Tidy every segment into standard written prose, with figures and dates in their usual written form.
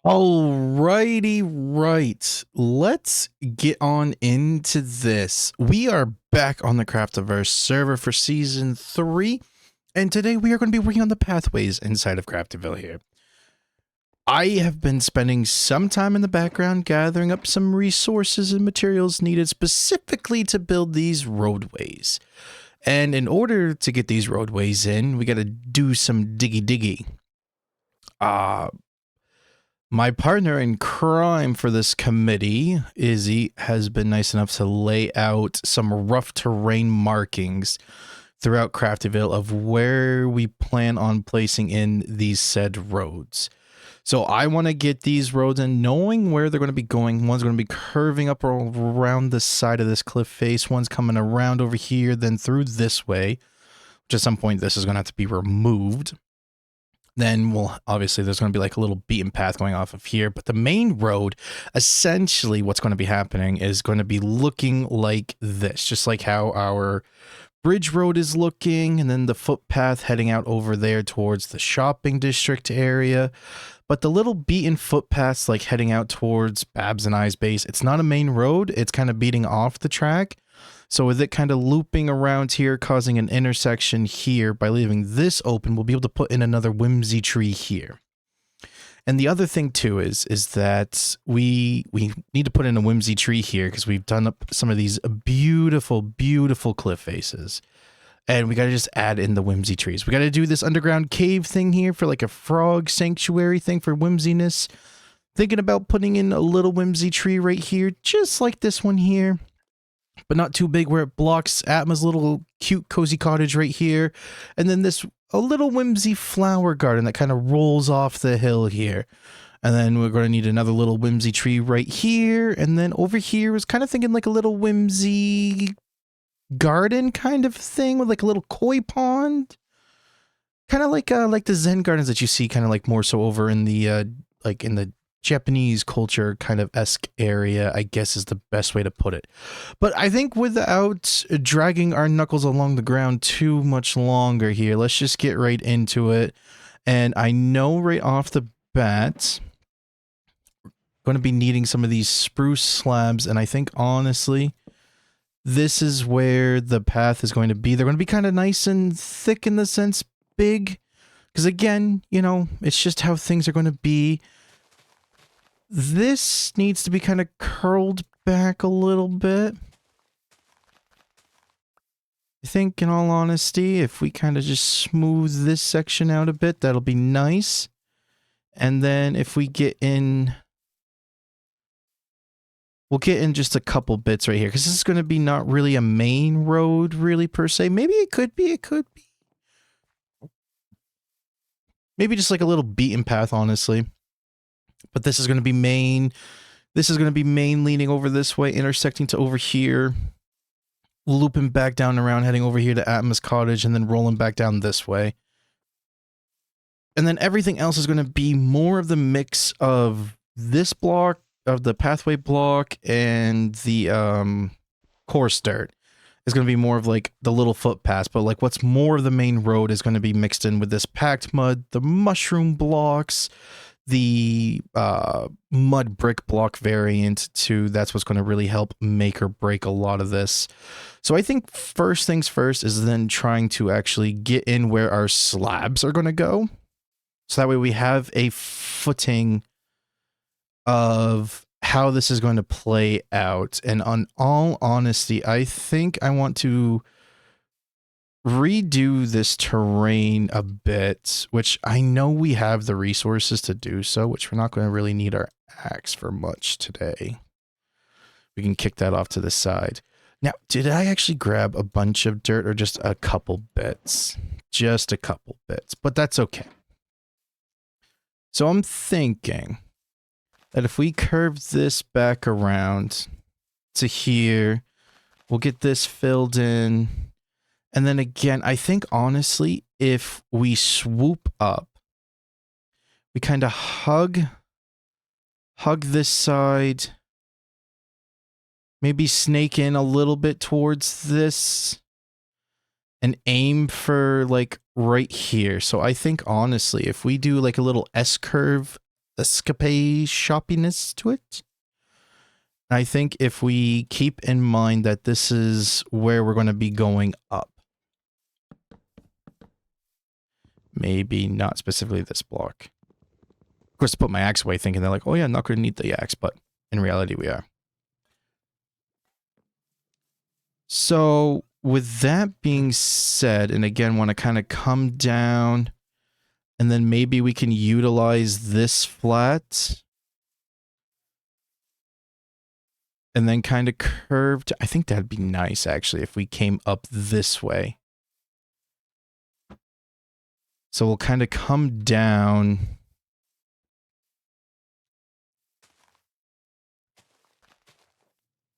Alrighty, right. Let's get on into this. We are back on the Craftiverse server for season 3, and today we are going to be working on the pathways inside of Craftyville here. I have been spending some time in the background gathering up some resources and materials needed specifically to build these roadways. And in order to get these roadways in, we got to do some diggy. My partner in crime for this committee, Izzy, has been nice enough to lay out some rough terrain markings throughout Craftyville of where we plan on placing in these said roads. So I want to get these roads in, knowing where they're going to be going. One's going to be curving up around the side of this cliff face. One's coming around over here, then through this way, which at some point this is going to have to be removed. Then obviously there's going to be like a little beaten path going off of here, but the main road, essentially what's going to be happening is going to be looking like this, just like how our bridge road is looking, and then the footpath heading out over there towards the shopping district area. But the little beaten footpaths like heading out towards Babs and I's base, it's not a main road, it's kind of beating off the track. So with it kind of looping around here, causing an intersection here, by leaving this open, we'll be able to put in another whimsy tree here. And the other thing too is that we need to put in a whimsy tree here because we've done up some of these beautiful cliff faces. And we got to just add in the whimsy trees. We got to do this underground cave thing here for like a frog sanctuary thing for whimsiness. Thinking about putting in a little whimsy tree right here, just like this one here, but not too big where it blocks Atma's little cute cozy cottage right here. And then a little whimsy flower garden that kind of rolls off the hill here. And then we're going to need another little whimsy tree right here. And then over here was kind of thinking like a little whimsy garden kind of thing with like a little koi pond. Kind of like the Zen gardens that you see kind of like more so over in the like in the Japanese culture kind of esque area, I guess is the best way to put it. But I think without dragging our knuckles along the ground too much longer here, let's just get right into it. And I know right off the bat, we're going to be needing some of these spruce slabs. And I think honestly, this is where the path is going to be. They're going to be kind of nice and thick in the sense big. Because again, you know, it's just how things are going to be. This needs to be kind of curled back a little bit. I think, in all honesty, if we kind of just smooth this section out a bit, that'll be nice. And then if we get in... We'll get in just a couple bits right here, because this is going to be not really a main road, really, per se. Maybe it could be, Maybe just like a little beaten path, honestly. But this is going to be main. This is going to be main leaning over this way, intersecting to over here, looping back down around, heading over here to Atma's cottage, and then rolling back down this way. And then everything else is going to be more of the mix of this block, of the pathway block, and the coarse dirt. Is going to be more of like the little footpaths, but like what's more of the main road is going to be mixed in with this packed mud, the mushroom blocks, the mud brick block variant too. That's what's going to really help make or break a lot of this. So I think first things first is then trying to actually get in where our slabs are going to go. So that way we have a footing of how this is going to play out. And on all honesty, I think I want to redo this terrain a bit, which I know we have the resources to do so, which we're not going to really need our axe for much today. We can kick that off to the side. Now, did I actually grab a bunch of dirt or just a couple bits? Just a couple bits, but that's okay. So I'm thinking that if we curve this back around to here, we'll get this filled in. And then again, I think honestly, if we swoop up, we kind of hug this side, maybe snake in a little bit towards this and aim for like right here. So I think honestly, if we do like a little S curve escapade shoppiness to it. I think if we keep in mind that this is where we're going to be going up. Maybe not specifically this block. Of course, I put my axe away thinking they're like, oh yeah, I'm not going to need the axe, but in reality we are. So with that being said, and again, want to kind of come down, and then maybe we can utilize this flat. And then kind of curved. I think that'd be nice, actually, if we came up this way. So we'll kind of come down.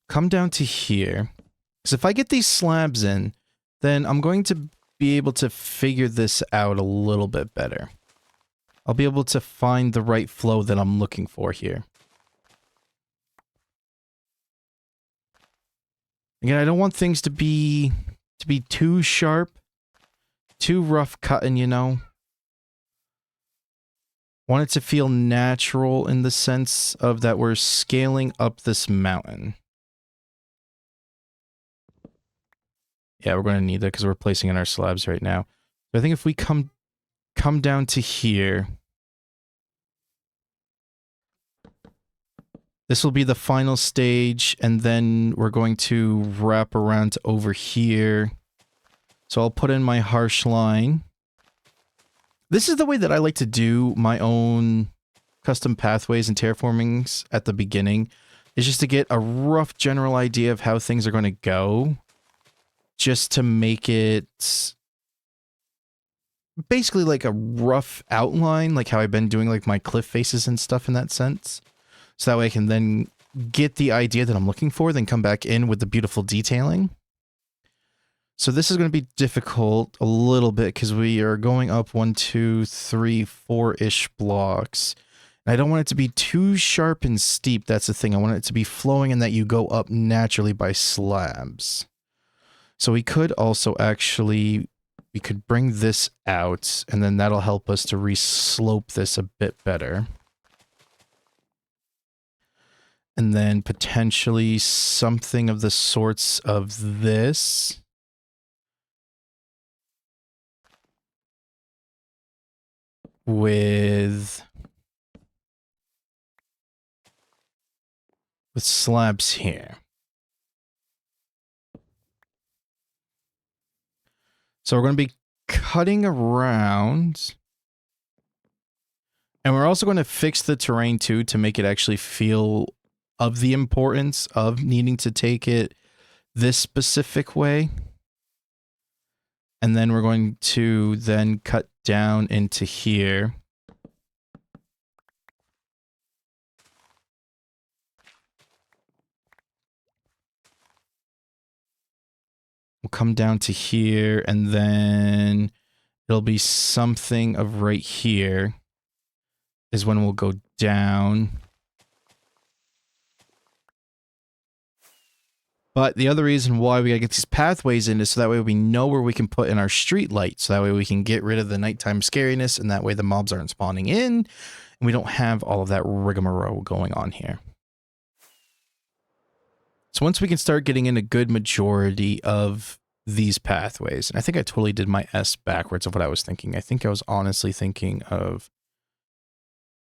Come down to here. Because if I get these slabs in, then I'm going to be able to figure this out a little bit better. I'll be able to find the right flow that I'm looking for here. Again, I don't want things to be too sharp, too rough cutting, you know. Want it to feel natural in the sense of that we're scaling up this mountain. Yeah, we're going to need that because we're placing in our slabs right now. So I think if we come down to here, this will be the final stage, and then we're going to wrap around to over here. So I'll put in my harsh line. This is the way that I like to do my own custom pathways and terraformings at the beginning, is just to get a rough general idea of how things are going to go, just to make it basically like a rough outline, like how I've been doing like my cliff faces and stuff in that sense. So that way I can then get the idea that I'm looking for, then come back in with the beautiful detailing. So this is going to be difficult a little bit because we are going up 1, 2, 3, 4-ish blocks. And I don't want it to be too sharp and steep. That's the thing. I want it to be flowing and that you go up naturally by slabs. So we could also actually, we could bring this out, and then that'll help us to re-slope this a bit better. And then potentially something of the sorts of this. With slabs here. So we're going to be cutting around. And we're also going to fix the terrain too to make it actually feel of the importance of needing to take it this specific way. And then we're going to then cut down into here. We'll come down to here, and then it'll be something of right here is when we'll go down. But the other reason why we gotta get these pathways in is so that way we know where we can put in our street light. So that way we can get rid of the nighttime scariness, and that way the mobs aren't spawning in, and we don't have all of that rigmarole going on here. So once we can start getting in a good majority of these pathways, and I think I totally did my S backwards of what I was thinking. I think I was honestly thinking of...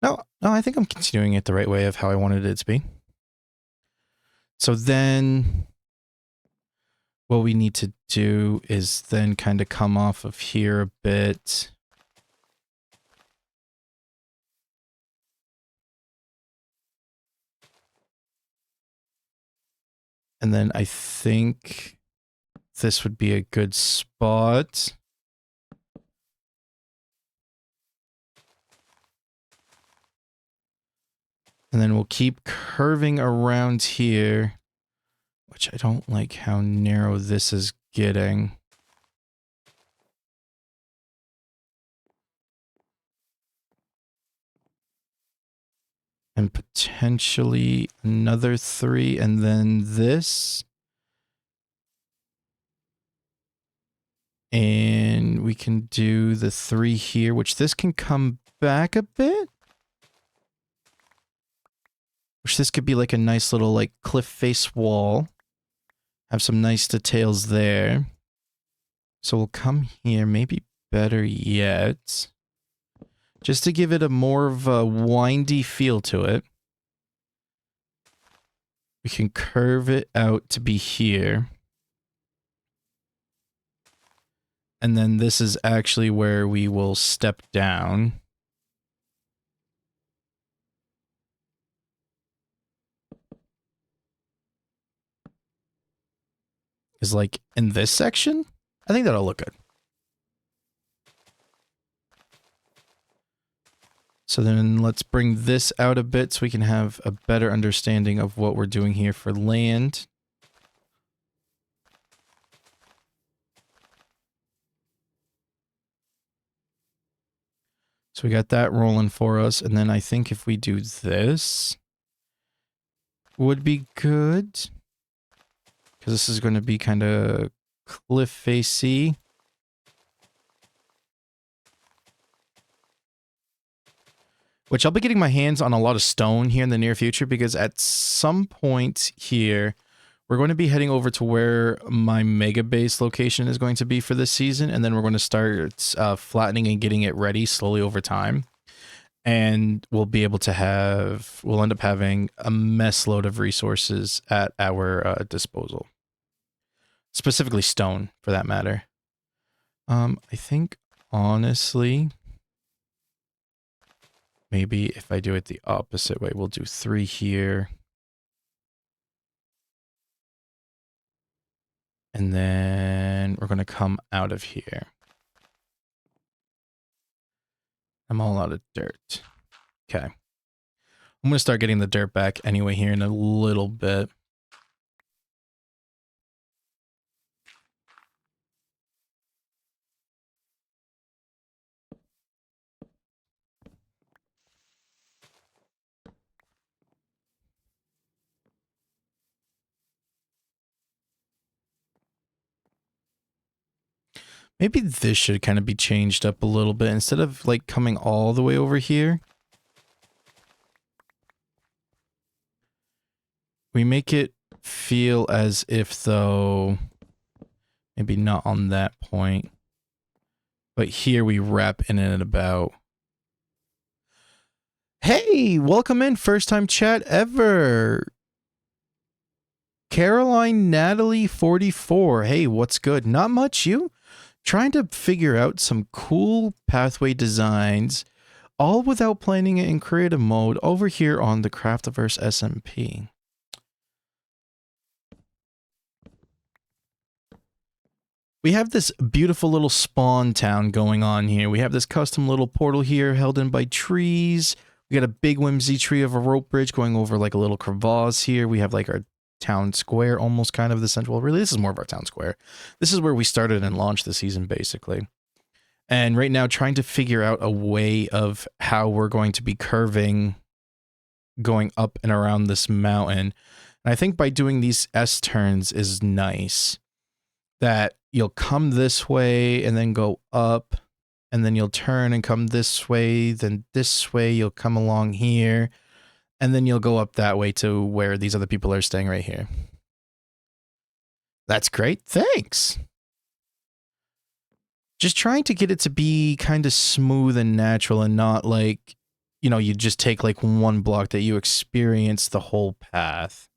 No, I think I'm continuing it the right way of how I wanted it to be. So then what we need to do is then kind of come off of here a bit. And then I think this would be a good spot. And then we'll keep curving around here, which I don't like how narrow this is getting. And potentially another 3, and then this. And we can do the 3 here, which this can come back a bit. Which this could be like a nice little like cliff face wall. Have some nice details there. So we'll come here, maybe better yet. Just to give it a more of a windy feel to it. We can curve it out to be here. And then this is actually where we will step down. Is like in this section? I think that'll look good. So then let's bring this out a bit so we can have a better understanding of what we're doing here for land. So we got that rolling for us. And then I think if we do this, would be good. Because this is going to be kind of cliff facey. Which I'll be getting my hands on a lot of stone here in the near future, because at some point here, we're going to be heading over to where my mega base location is going to be for this season, and then we're going to start flattening and getting it ready slowly over time. And we'll be able to have, we'll end up having a mess load of resources at our disposal. Specifically stone, for that matter. I think, honestly, maybe if I do it the opposite way, we'll do 3 here. And then we're going to come out of here. I'm all out of dirt. Okay. I'm going to start getting the dirt back anyway here in a little bit. Maybe this should kind of be changed up a little bit. Instead of like coming all the way over here, we make it feel as if though, maybe not on that point, but here we wrap in and about. Hey, welcome in, first time chat ever. Caroline Natalie 44. Hey, what's good? Not much, you? Trying to figure out some cool pathway designs, all without planning it in creative mode over here on the Craftiverse SMP. We have this beautiful little spawn town going on here. We have this custom little portal here held in by trees. We got a big whimsy tree of a rope bridge going over like a little crevasse here. We have like our town square, almost kind of the central. Really, this is more of our town square. This is where we started and launched the season, basically. And right now, trying to figure out a way of how we're going to be curving, going up and around this mountain. And I think by doing these S turns is nice. That you'll come this way and then go up, and then you'll turn and come this way, then this way you'll come along here, and then you'll go up that way to where these other people are staying right here. That's great. Thanks. Just trying to get it to be kind of smooth and natural and not like, you know, you just take like one block that you experience the whole path.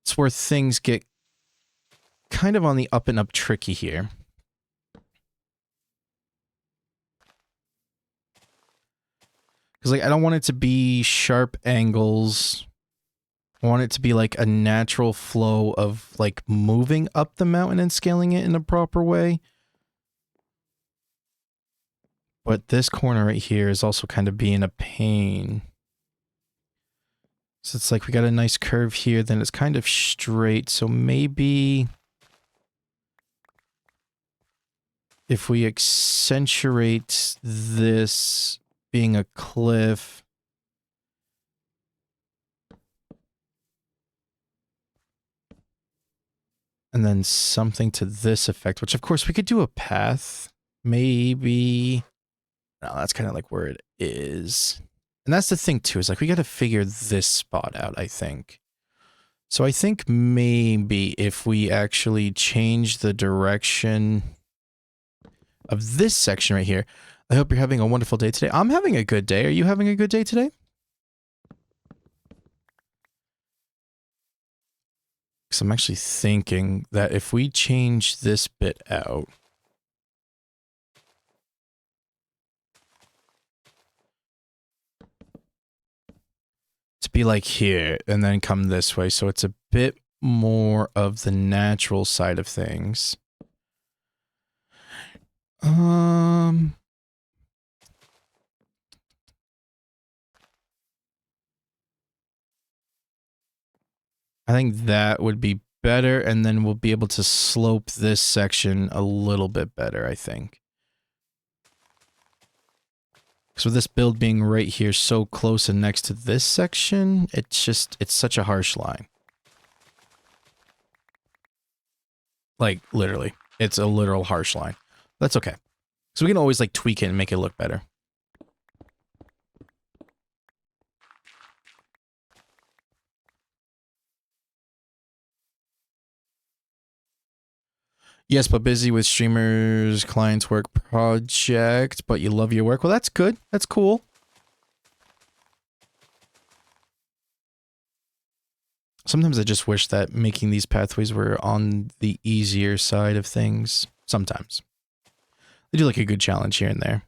It's where things get kind of on the up and up tricky here. Because like I don't want it to be sharp angles. I want it to be like a natural flow of like moving up the mountain and scaling it in a proper way. But this corner right here is also kind of being a pain. So it's like we got a nice curve here, then it's kind of straight. So maybe if we accentuate this being a cliff, and then something to this effect, which of course we could do a path, maybe. No, that's kind of like where it is. And that's the thing too, is like we got to figure this spot out, I think. So I think maybe if we actually change the direction of this section right here, I hope you're having a wonderful day today. I'm having a good day. Are you having a good day today? Because I'm actually thinking that if we change this bit out, to be like here and then come this way, so it's a bit more of the natural side of things. I think that would be better, and then we'll be able to slope this section a little bit better, I think. So this build being right here so close and next to this section, it's such a harsh line. Like, literally. It's a literal harsh line. That's okay. So we can always, like, tweak it and make it look better. Yes, but busy with streamers, clients, work, project, but you love your work. Well, that's good. That's cool. Sometimes I just wish that making these pathways were on the easier side of things. Sometimes. They do like a good challenge here and there.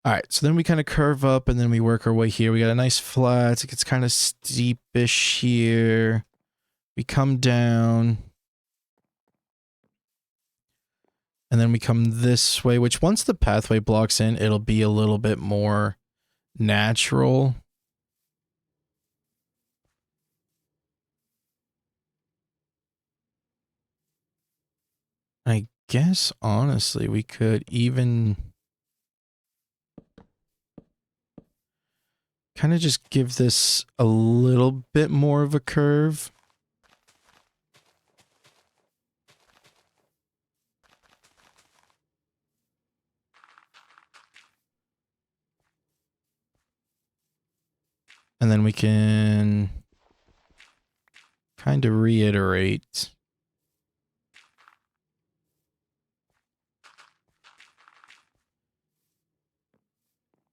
Alright, so then we kind of curve up and then we work our way here. We got a nice flat. It gets kind of steepish here. We come down. And then we come this way, which once the pathway blocks in, it'll be a little bit more natural. I guess, honestly, we could even kind of just give this a little bit more of a curve. And then we can kind of reiterate.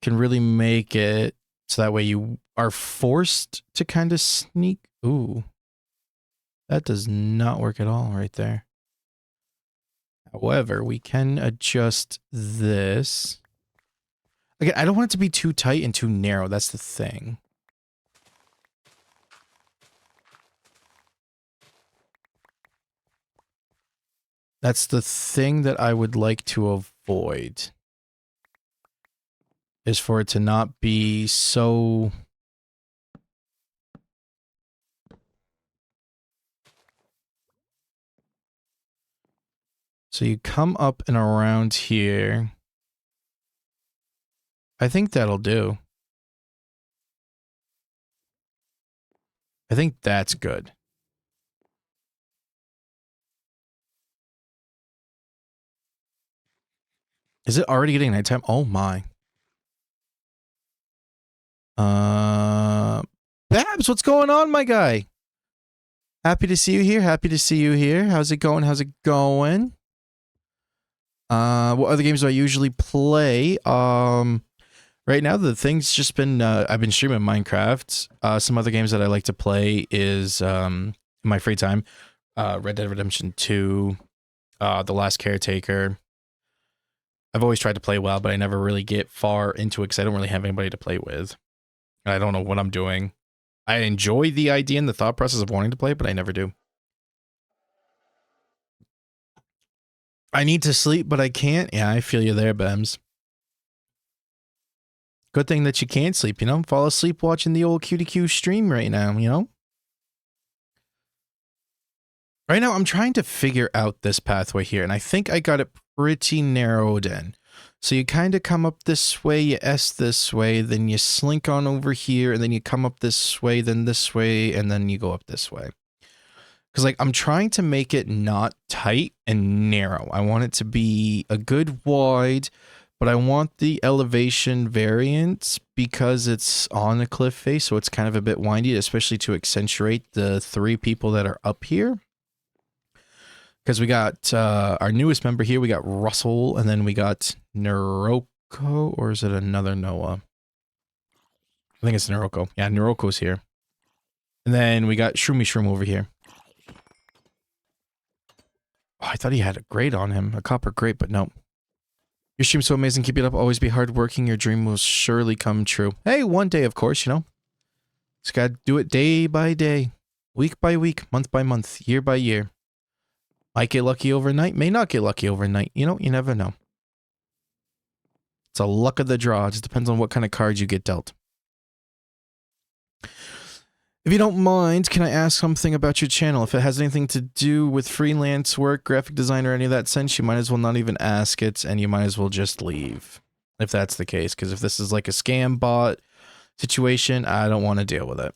Can really make it so that way you are forced to kind of sneak. Ooh. That does not work at all right there. However, we can adjust this. Again, I don't want it to be too tight and too narrow. That's the thing. That's the thing that I would like to avoid. Is for it to not be so... So you come up and around here. I think that'll do. I think that's good. Is it already getting nighttime? Oh my. Babs, what's going on, my guy? Happy to see you here. Happy to see you here. How's it going? How's it going? What other games do I usually play? Right now the thing's just been I've been streaming Minecraft. Some other games that I like to play is in my free time, Red Dead Redemption 2, The Last Caretaker. I've always tried to play WoW, but I never really get far into it because I don't really have anybody to play with. I don't know what I'm doing. I enjoy the idea and the thought process of wanting to play, but I never do. I need to sleep, but I can't. Yeah, I feel you there, Bems. Good thing that you can't sleep, you know? Fall asleep watching the old QTQ stream right now, you know? Right now, I'm trying to figure out this pathway here, and I think I got it pretty narrowed in. So you kind of come up this way, you S this way, then you slink on over here, and then you come up this way, then this way, and then you go up this way. Because, like, I'm trying to make it not tight and narrow. I want it to be a good wide, But I want the elevation variant because it's on a cliff face, so it's kind of a bit windy, especially to accentuate the 3 people that are up here. Because we got our newest member here, we got Russell, and then we got Noroko, or is it another Noah? I think it's Noroko. Yeah, Noroko's here. And then we got Shroomy Shroom over here. Oh, I thought he had a grate on him, a copper grate, but no. Your stream's so amazing. Keep it up. Always be hardworking. Your dream will surely come true. Hey, one day, of course, you know. Just gotta do it day by day, week by week, month by month, year by year. Might get lucky overnight, may not get lucky overnight. You know, you never know. It's a luck of the draw. It just depends on what kind of cards you get dealt. If you don't mind, can I ask something about your channel? If it has anything to do with freelance work, graphic design, or any of that sense, you might as well not even ask it, and you might as well just leave. If that's the case, because if this is like a scam bot situation, I don't want to deal with it.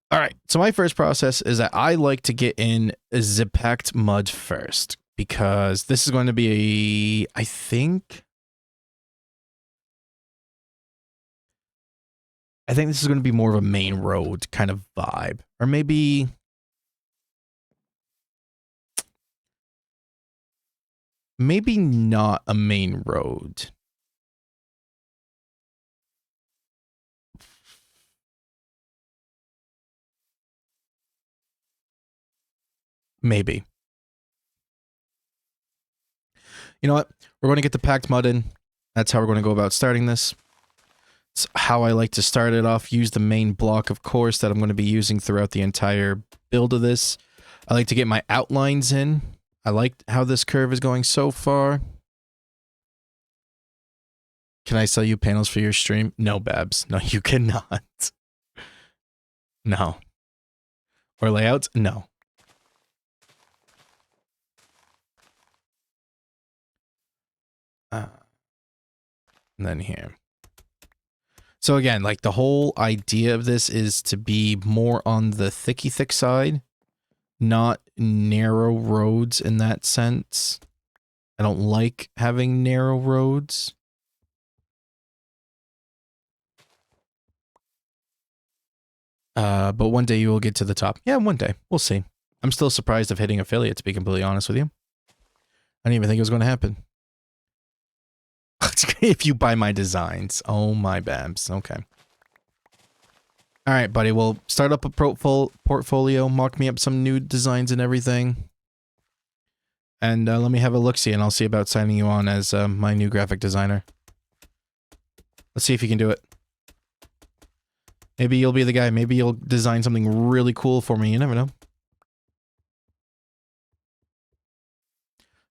All right, so my first process is that I like to get in the packed mud first, because this is going to be, I think this is going to be more of a main road kind of vibe. Or maybe not a main road. Maybe. You know what? We're going to get the packed mud in. That's how we're going to go about starting this. It's how I like to start it off. Use the main block, of course, that I'm going to be using throughout the entire build of this. I like to get my outlines in. I like how this curve is going so far. Can I sell you panels for your stream? No, Babs. No, you cannot. No. Or layouts? No. And then here. So again, like the whole idea of this is to be more on the thick side, not narrow roads in that sense. I don't like having narrow roads. But one day you will get to the top. Yeah, one day. We'll see. I'm still surprised of hitting affiliate, to be completely honest with you. I didn't even think it was going to happen. If you buy my designs. Oh, my Babs. Okay. All right, buddy. Well, start up a portfolio, mock me up some new designs and everything. And let me have a look-see, and I'll see about signing you on as my new graphic designer. Let's see if you can do it. Maybe you'll be the guy. Maybe you'll design something really cool for me. You never know.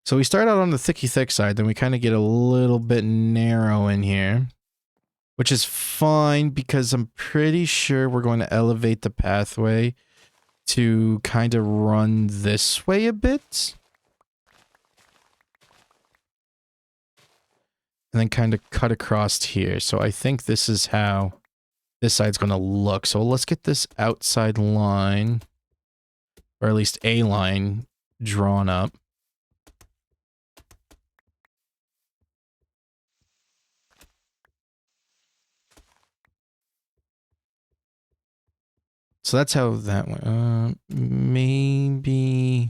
So we start out on the thick side, then we kind of get a little bit narrow in here. Which is fine, because I'm pretty sure we're going to elevate the pathway to kind of run this way a bit. And then kind of cut across here. So I think this is how this side's going to look. So let's get this outside line, or at least a line, drawn up. So that's how that went. Maybe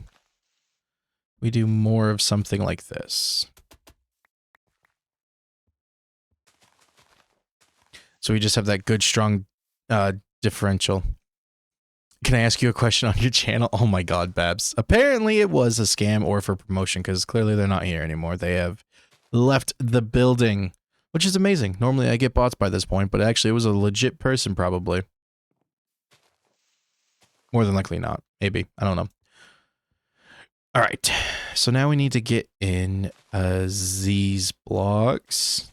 we do more of something like this. So we just have that good, strong differential. Can I ask you a question on your channel? Oh my god, Babs. Apparently it was a scam or for promotion, because clearly they're not here anymore. They have left the building, which is amazing. Normally I get bots by this point, but actually it was a legit person probably. More than likely not. Maybe. I don't know. All right. So now we need to get in these blocks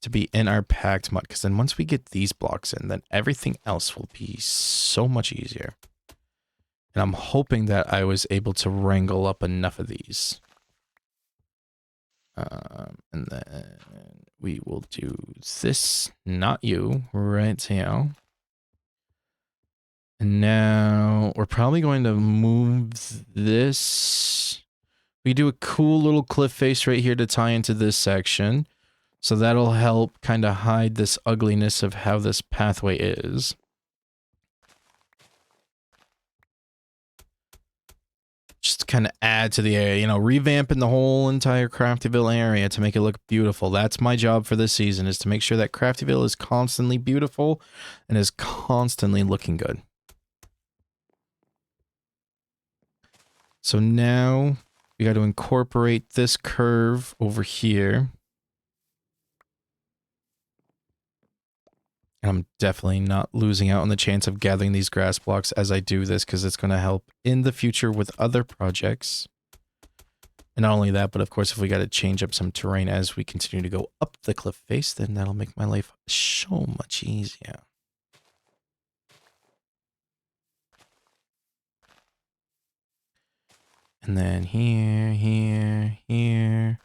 to be in our packed mud, because then once we get these blocks in, then everything else will be so much easier. And I'm hoping that I was able to wrangle up enough of these. And then we will do this, not you, right here. And now we're probably going to move this we do a cool little cliff face right here to tie into this section. So that'll help kind of hide this ugliness of how this pathway is. Just to kind of add to the area, you know, revamping the whole entire Craftyville area to make it look beautiful. That's my job for this season, is to make sure that Craftyville is constantly beautiful and is constantly looking good. So now we got to incorporate this curve over here. And I'm definitely not losing out on the chance of gathering these grass blocks as I do this, because it's going to help in the future with other projects. And not only that, but of course, if we got to change up some terrain as we continue to go up the cliff face, then that'll make my life so much easier. And then here, here, here.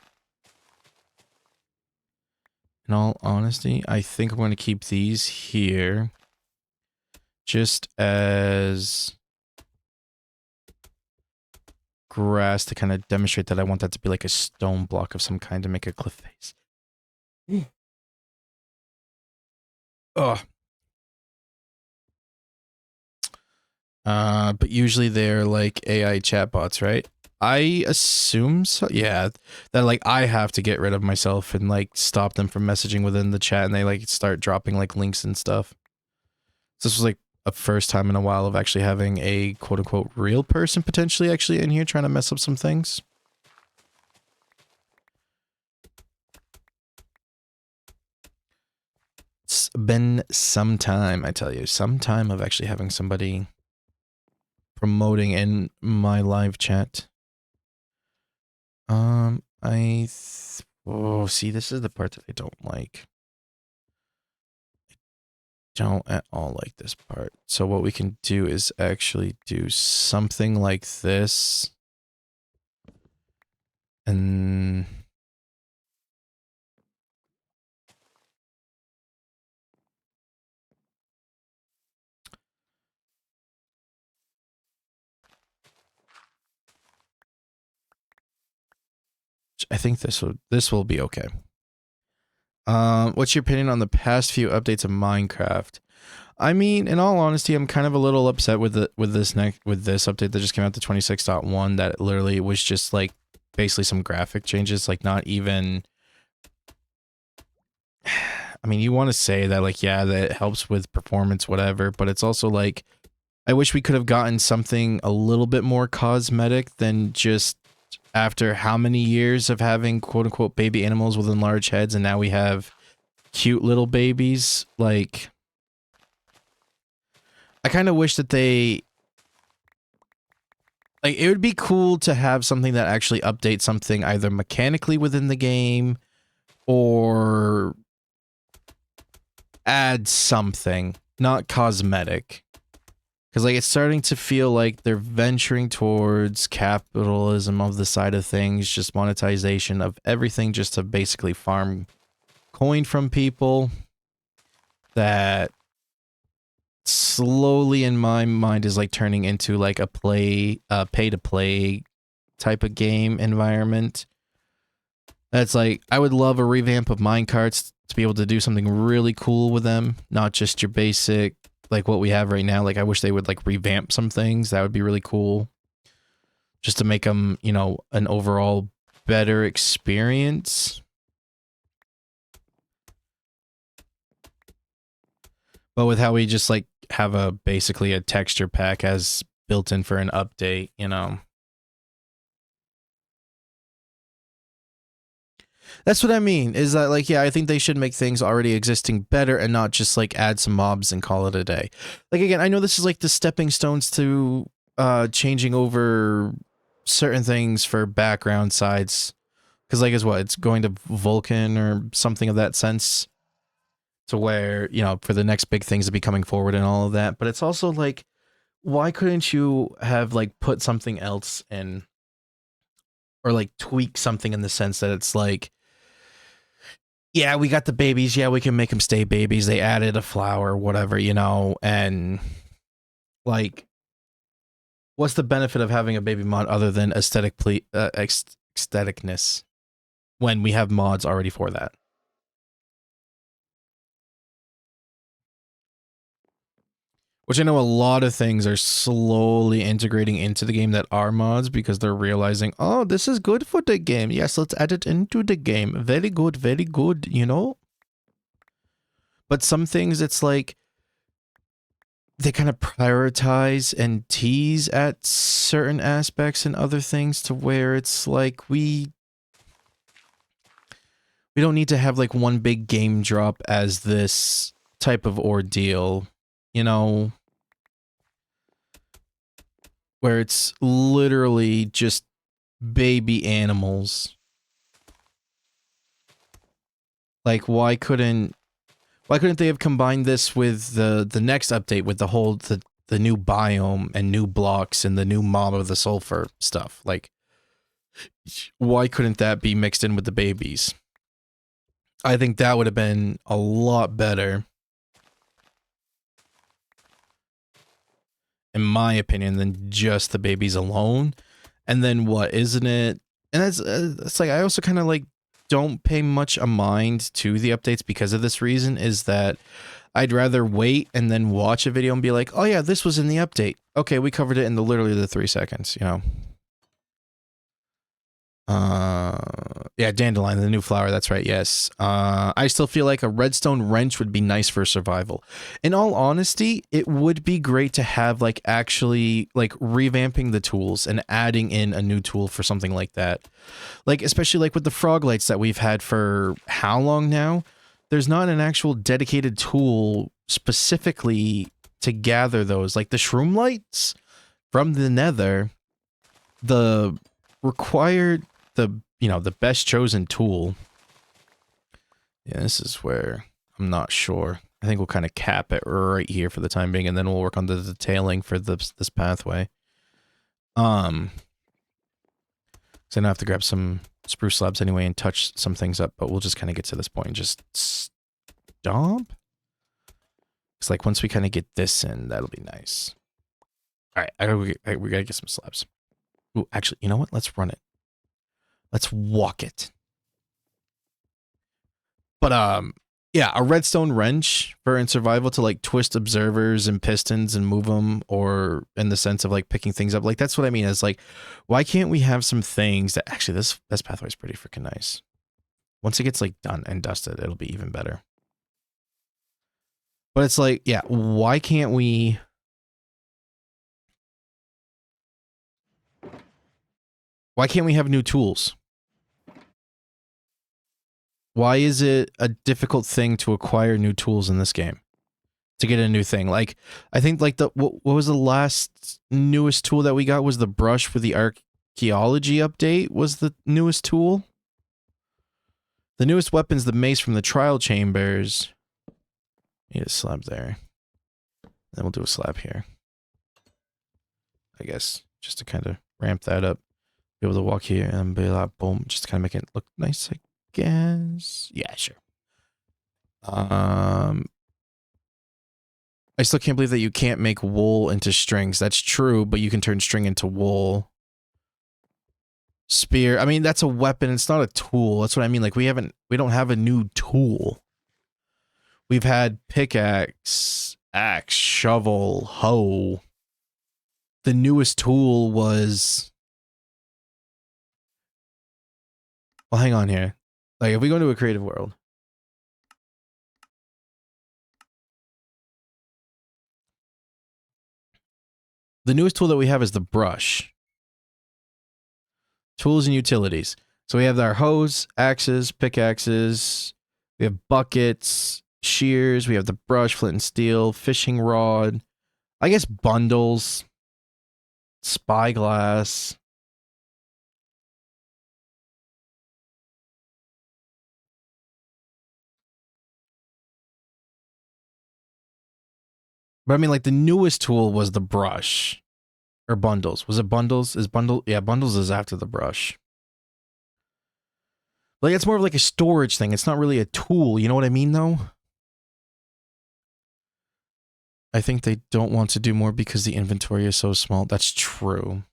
In all honesty, I think I'm going to keep these here just as grass to kind of demonstrate that I want that to be like a stone block of some kind to make a cliff face. Ugh. But usually they're like AI chatbots, right? I assume so. Yeah, that like I have to get rid of myself and like stop them from messaging within the chat, and they like start dropping like links and stuff. So this was like a first time in a while of actually having a quote unquote real person potentially actually in here trying to mess up some things. It's been some time, I tell you, some time of actually having somebody promoting in my live chat. Oh, see, this is the part that I don't like. I don't at all like this part. So what we can do is actually do something like this. And I think this will be okay. What's your opinion on the past few updates of Minecraft? I mean, in all honesty, I'm kind of a little upset with this update that just came out, the 26.1, that literally was just like basically some graphic changes, like not even. I mean, you want to say that like, yeah, that helps with performance, whatever, but it's also like, I wish we could have gotten something a little bit more cosmetic than just after how many years of having quote unquote baby animals with enlarged heads, and now we have cute little babies. Like, I kind of wish that they, like, it would be cool to have something that actually updates something either mechanically within the game or add something, not cosmetic. Because, like, it's starting to feel like they're venturing towards capitalism of the side of things, just monetization of everything just to basically farm coin from people. That slowly in my mind is like turning into like a pay-to-play type of game environment. That's like, I would love a revamp of minecarts to be able to do something really cool with them, not just your basic like what we have right now. Like, I wish they would like revamp some things. That would be really cool. Just to make them, you know, an overall better experience. But with how we just like have a basically a texture pack as built in for an update, you know. That's what I mean, is that like, yeah, I think they should make things already existing better and not just like add some mobs and call it a day. Like, again, I know this is like the stepping stones to changing over certain things for background sides. Because like, is what, it's going to Vulcan or something of that sense, to where, you know, for the next big things to be coming forward and all of that. But it's also like, why couldn't you have like put something else in, or like tweak something in the sense that it's like, yeah, we got the babies. Yeah, we can make them stay babies. They added a flower, whatever, you know, and like, what's the benefit of having a baby mod other than aestheticness when we have mods already for that? Which I know a lot of things are slowly integrating into the game that are mods because they're realizing, oh, this is good for the game. Yes, let's add it into the game. Very good, you know? But some things, it's like they kind of prioritize and tease at certain aspects and other things to where it's like we don't need to have like one big game drop as this type of ordeal, you know? Where it's literally just baby animals. Like, why couldn't they have combined this with the next update with the whole the new biome and new blocks and the new mob of the sulfur stuff? Like, why couldn't that be mixed in with the babies? I think that would have been a lot better, in my opinion, than just the babies alone. And then what, isn't it? And it's like, I also kind of like don't pay much a mind to the updates because of this reason, is that I'd rather wait and then watch a video and be like, oh yeah, this was in the update. Okay, we covered it in literally the 3 seconds, you know? Yeah, dandelion, the new flower, that's right, yes. I still feel like a redstone wrench would be nice for survival. In all honesty, it would be great to have, like, actually, like, revamping the tools and adding in a new tool for something like that. Like, especially, like, with the frog lights that we've had for how long now? There's not an actual dedicated tool specifically to gather those. Like, the shroom lights from the nether, the required... the best chosen tool. Yeah, this is where I'm not sure. I think we'll kind of cap it right here for the time being, and then we'll work on the detailing for this pathway. So I don't have to grab some spruce slabs anyway and touch some things up, but we'll just kind of get to this point and just stomp. It's like once we kind of get this in, that'll be nice. All right, we gotta get some slabs. Ooh, actually, you know what? Let's run it. Let's walk it. But yeah, a redstone wrench for in survival to like twist observers and pistons and move them, or in the sense of like picking things up. Like that's what I mean. Is like, why can't we have some things that actually this pathway is pretty freaking nice. Once it gets like done and dusted, it'll be even better. But it's like, yeah, why can't we? Why can't we have new tools? Why is it a difficult thing to acquire new tools in this game? To get a new thing. Like, I think like what was the last newest tool that we got was the brush for the archaeology update was the newest tool. The newest weapon's the mace from the trial chambers. Need a slab there. Then we'll do a slab here. I guess, just to kind of ramp that up. Be able to walk here and be like, boom, just to kind of make it look nice, I guess. Yeah, sure. I still can't believe that you can't make wool into strings. That's true, but you can turn string into wool. Spear. I mean, that's a weapon. It's not a tool. That's what I mean. Like, we don't have a new tool. We've had pickaxe, axe, shovel, hoe. The newest tool was... Well, hang on here. Like, if we go into a creative world... The newest tool that we have is the brush. Tools and utilities. So we have our hoes, axes, pickaxes. We have buckets, shears. We have the brush, flint and steel, fishing rod. I guess bundles. Spyglass. But I mean, like, the newest tool was the brush. Or bundles. Was it bundles? Yeah, bundles is after the brush. Like, it's more of like a storage thing. It's not really a tool. You know what I mean, though? I think they don't want to do more because the inventory is so small. That's true.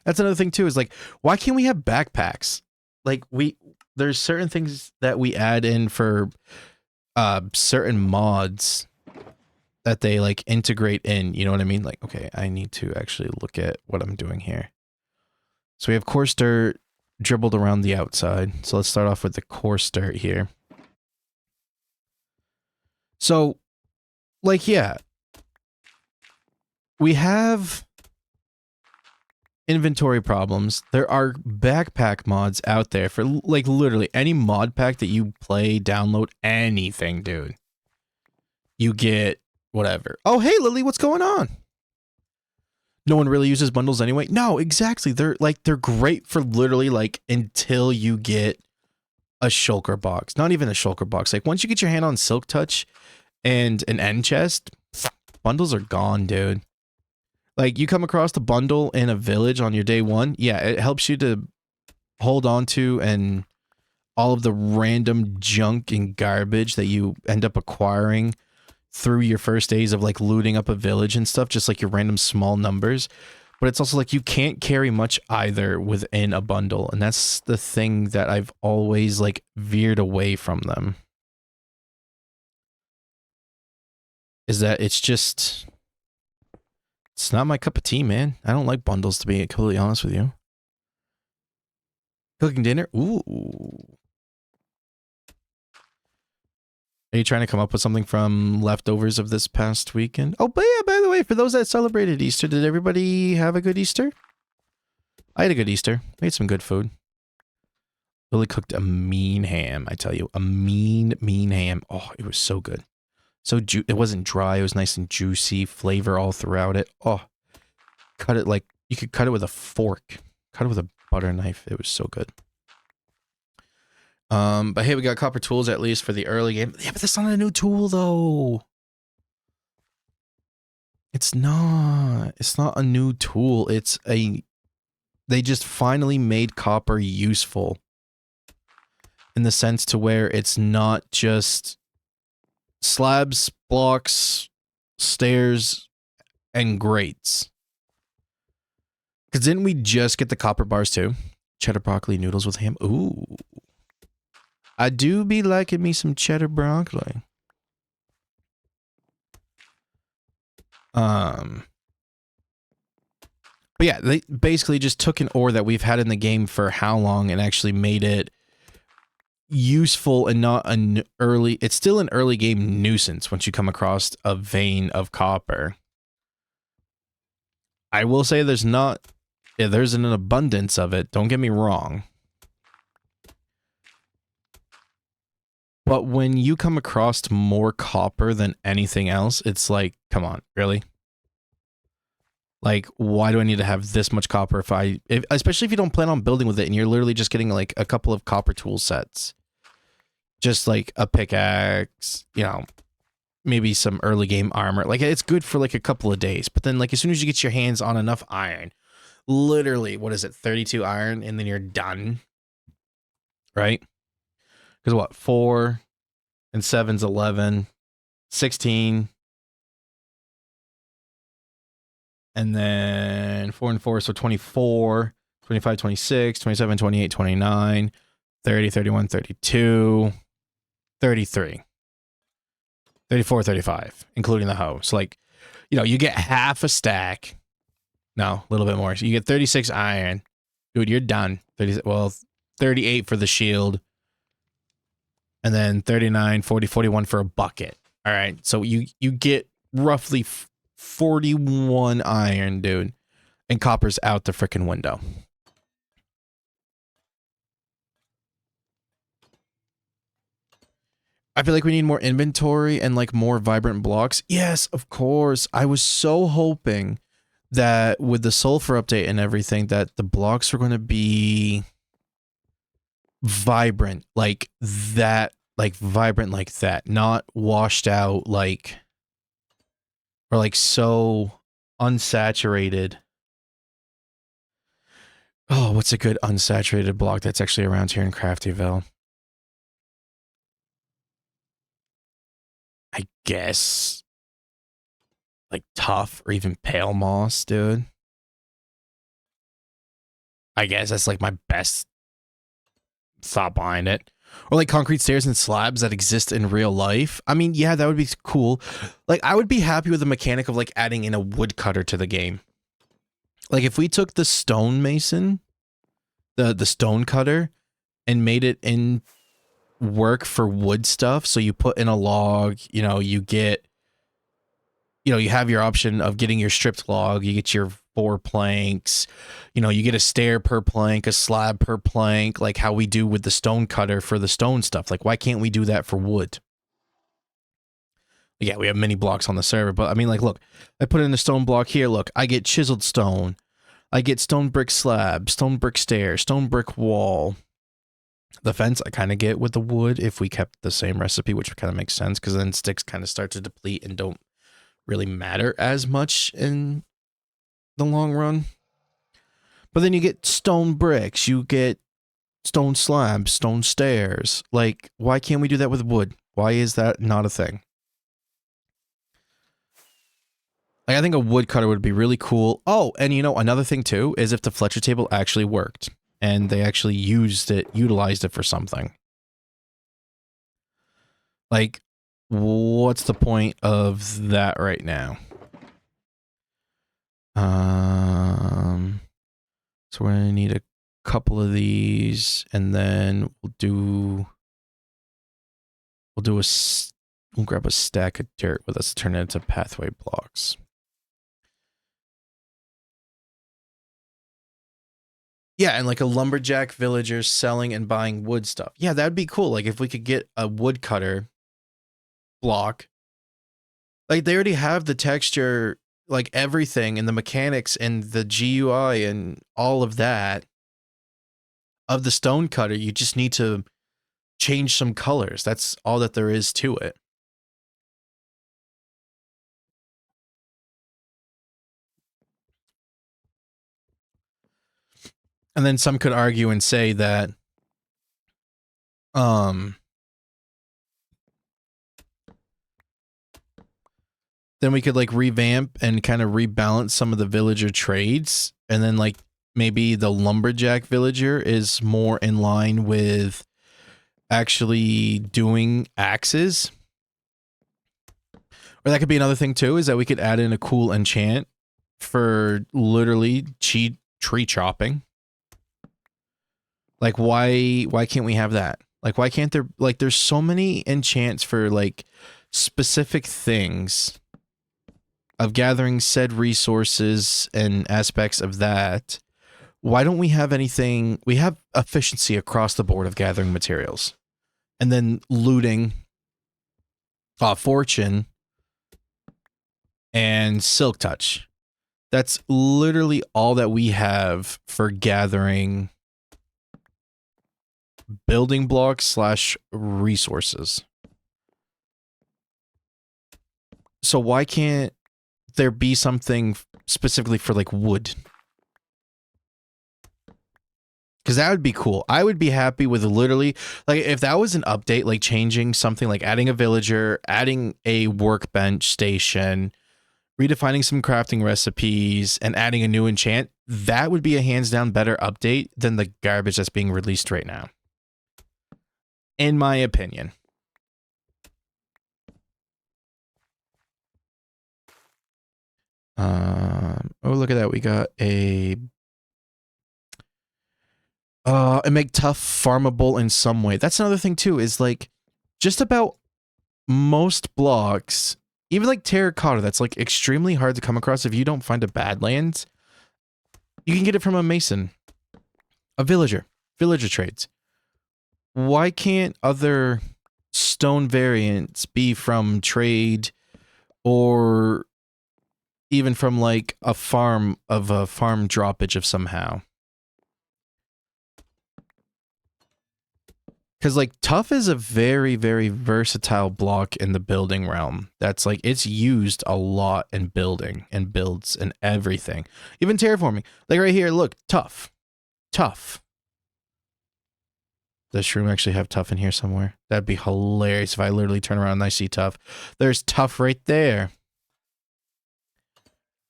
That's another thing too, is like, why can't we have backpacks? Like there's certain things that we add in for certain mods that they like integrate in, you know what I mean? Like, okay, I need to actually look at what I'm doing here. So we have coarse dirt dribbled around the outside. So let's start off with the coarse dirt here. So, like, yeah, we have inventory problems. There are backpack mods out there for like literally any mod pack that you play, download, anything, dude. You get whatever. Oh, hey, Lily, what's going on? No one really uses bundles anyway. No, exactly. They're great for literally like until you get a shulker box. Not even a shulker box. Like once you get your hand on Silk Touch and an end chest, bundles are gone, dude. Like you come across the bundle in a village on your day one. Yeah, it helps you to hold on to and all of the random junk and garbage that you end up acquiring through your first days of like looting up a village and stuff, just like your random small numbers. But it's also like you can't carry much either within a bundle, and that's the thing that I've always like veered away from them. Is that it's not my cup of tea, man. I don't like bundles, to be completely honest with you. Cooking dinner? Ooh. Are you trying to come up with something from leftovers of this past weekend? Oh, but yeah, by the way, for those that celebrated Easter, did everybody have a good Easter? I had a good Easter. Made some good food. Billy cooked a mean ham, I tell you. A mean ham. Oh, it was so good. So it wasn't dry. It was nice and juicy. Flavor all throughout it. Oh, cut it like you could cut it with a fork. Cut it with a butter knife. It was so good. But hey, we got copper tools at least for the early game. Yeah, but that's not a new tool though. It's not. It's not a new tool. It's a. They just finally made copper useful. In the sense to where it's not just slabs, blocks, stairs, and grates. Because didn't we just get the copper bars too? Cheddar broccoli noodles with ham. Ooh. I do be liking me some cheddar broccoli. But yeah, they basically just took an ore that we've had in the game for how long and actually made it useful and not an early. It's still an early game nuisance once you come across a vein of copper. I will say there's an abundance of it. Don't get me wrong. But when you come across more copper than anything else, it's like, come on, really? Like, why do I need to have this much copper especially if you don't plan on building with it and you're literally just getting like a couple of copper tool sets? Just like a pickaxe, you know, maybe some early game armor. Like, it's good for like a couple of days. But then like as soon as you get your hands on enough iron, literally, what is it, 32 iron, and then you're done. Right? Because what, 4 and 7's 11, 16, and then 4 and 4, so 24, 25, 26, 27, 28, 29, 30, 31, 32, 33, 34, 35, including the hoe. So like, you know, you get half a stack. No, a little bit more. So you get 36 iron. Dude, you're done. 38 for the shield. And then 39, 40, 41 for a bucket. All right. So you get roughly 41 iron, dude. And copper's out the freaking window. I feel like we need more inventory and like more vibrant blocks. Yes, of course. I was so hoping that with the sulfur update and everything that the blocks were going to be vibrant like that, not washed out like, or like so unsaturated. Oh, what's a good unsaturated block that's actually around here in Craftyville? I guess like tough or even pale moss, dude. I guess that's like my best thought behind it. Or like concrete stairs and slabs that exist in real life. I mean, yeah, that would be cool. Like, I would be happy with the mechanic of like adding in a woodcutter to the game. Like, if we took the stonemason, the stone cutter, and made it in work for wood stuff. So you put in a log, you know, you get, you know, you have your option of getting your stripped log, you get your 4 planks, you know, you get a stair per plank, a slab per plank, like how we do with the stone cutter for the stone stuff. Like, why can't we do that for wood? Yeah, we have many blocks on the server, but I mean, like, look, I put in a stone block here. Look, I get chiseled stone. I get stone brick slab, stone brick stair, stone brick wall. The fence I kind of get with the wood if we kept the same recipe, which kind of makes sense because then sticks kind of start to deplete and don't really matter as much in the long run. But then you get stone bricks, you get stone slabs, stone stairs. Like, why can't we do that with wood? Why is that not a thing? Like, I think a woodcutter would be really cool. Oh, and you know, another thing too is if the Fletcher table actually worked and they actually utilized it for something. Like, what's the point of that right now? So we're gonna need a couple of these, and then we'll grab a stack of dirt with us, turn it into pathway blocks. Yeah, and like a lumberjack villager selling and buying wood stuff. Yeah, that'd be cool. Like if we could get a woodcutter block. Like they already have the texture, like everything and the mechanics and the GUI and all of that of the stone cutter. You just need to change some colors. That's all that there is to it. And then some could argue and say that then we could like revamp and kind of rebalance some of the villager trades, and then like maybe the lumberjack villager is more in line with actually doing axes. Or that could be another thing too, is that we could add in a cool enchant for literally tree chopping. Like why can't we have that? Like why can't there, like there's so many enchants for like specific things of gathering said resources and aspects of that. Why don't we have anything? We have efficiency across the board of gathering materials and then looting, fortune, and silk touch. That's literally all that we have for gathering building blocks / resources. So why can't there be something specifically for like wood? Because that would be cool. I would be happy with literally, like, if that was an update, like changing something, like adding a villager, adding a workbench station, redefining some crafting recipes, and adding a new enchant. That would be a hands down better update than the garbage that's being released right now. In my opinion. Oh, look at that. We got a and make tough farmable in some way. That's another thing too, is like just about most blocks, even like terracotta, that's like extremely hard to come across if you don't find a badlands. You can get it from a mason, a villager trades. Why can't other stone variants be from trade or even from like a farm droppage of somehow? Because like tough is a very, very versatile block in the building realm. That's like, it's used a lot in building and builds and everything. Even terraforming. Like right here, look, tough. Does shroom actually have tough in here somewhere? That'd be hilarious if I literally turn around and I see tough. There's tough right there.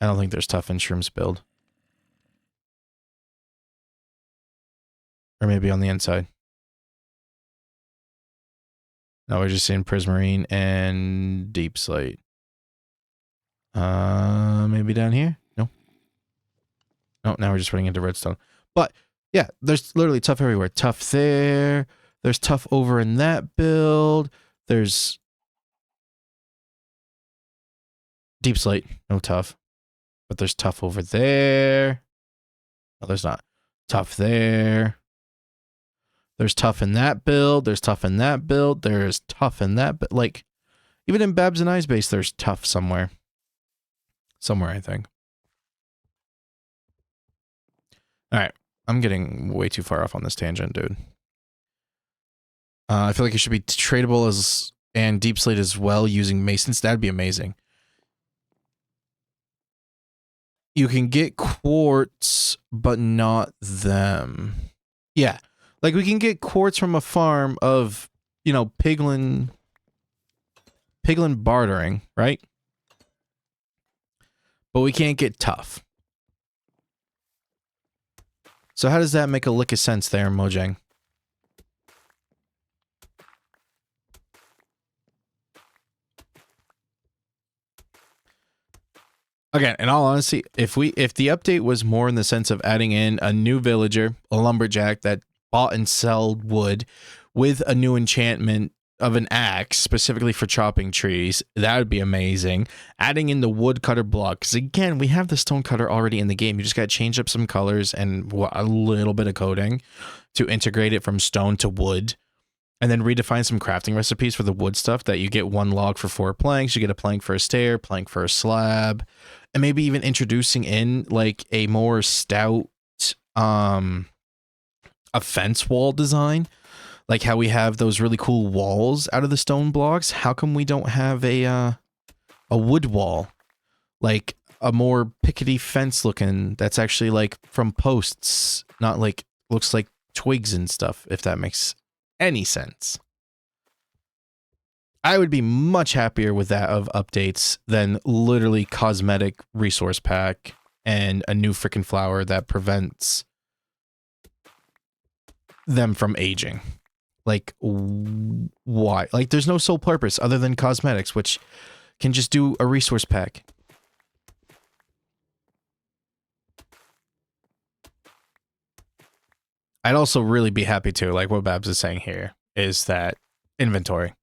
I don't think there's tough in Shroom's build. Or maybe on the inside. No, we're just seeing Prismarine and Deep Slate. Maybe down here? No. No, now we're just running into redstone. But, yeah, there's literally tough everywhere. Tough there. There's tough over in that build. There's Deep Slate. No tough. But there's tough over there. No, there's not. Tough there. There's tough in that build. There's tough in that build. There's tough in that. But like, even in Babs and I's base, there's tough somewhere. Somewhere, I think. All right. I'm getting way too far off on this tangent, dude. I feel like it should be tradable as and Deep Slate as well using Masons. That'd be amazing. You can get quartz, but not them. Yeah. Like, we can get quartz from a farm of, you know, piglin bartering, right? But we can't get tough. So how does that make a lick of sense there, Mojang? Again, in all honesty, if the update was more in the sense of adding in a new villager, a lumberjack that bought and sold wood with a new enchantment of an axe specifically for chopping trees, that would be amazing. Adding in the woodcutter block, because again, we have the stone cutter already in the game. You just got to change up some colors and a little bit of coding to integrate it from stone to wood. And then redefine some crafting recipes for the wood stuff that you get 1 log for 4 planks, you get a plank for a stair, plank for a slab, and maybe even introducing in like a more stout a fence wall design, like how we have those really cool walls out of the stone blocks. How come we don't have a wood wall, like a more pickety fence looking that's actually like from posts, not like looks like twigs and stuff, if that makes any sense. I would be much happier with that of updates than literally cosmetic resource pack and a new freaking flower that prevents them from aging. Like, why? Like, there's no sole purpose other than cosmetics, which can just do a resource pack. I'd also really be happy to, like what Babs is saying here, is that inventory.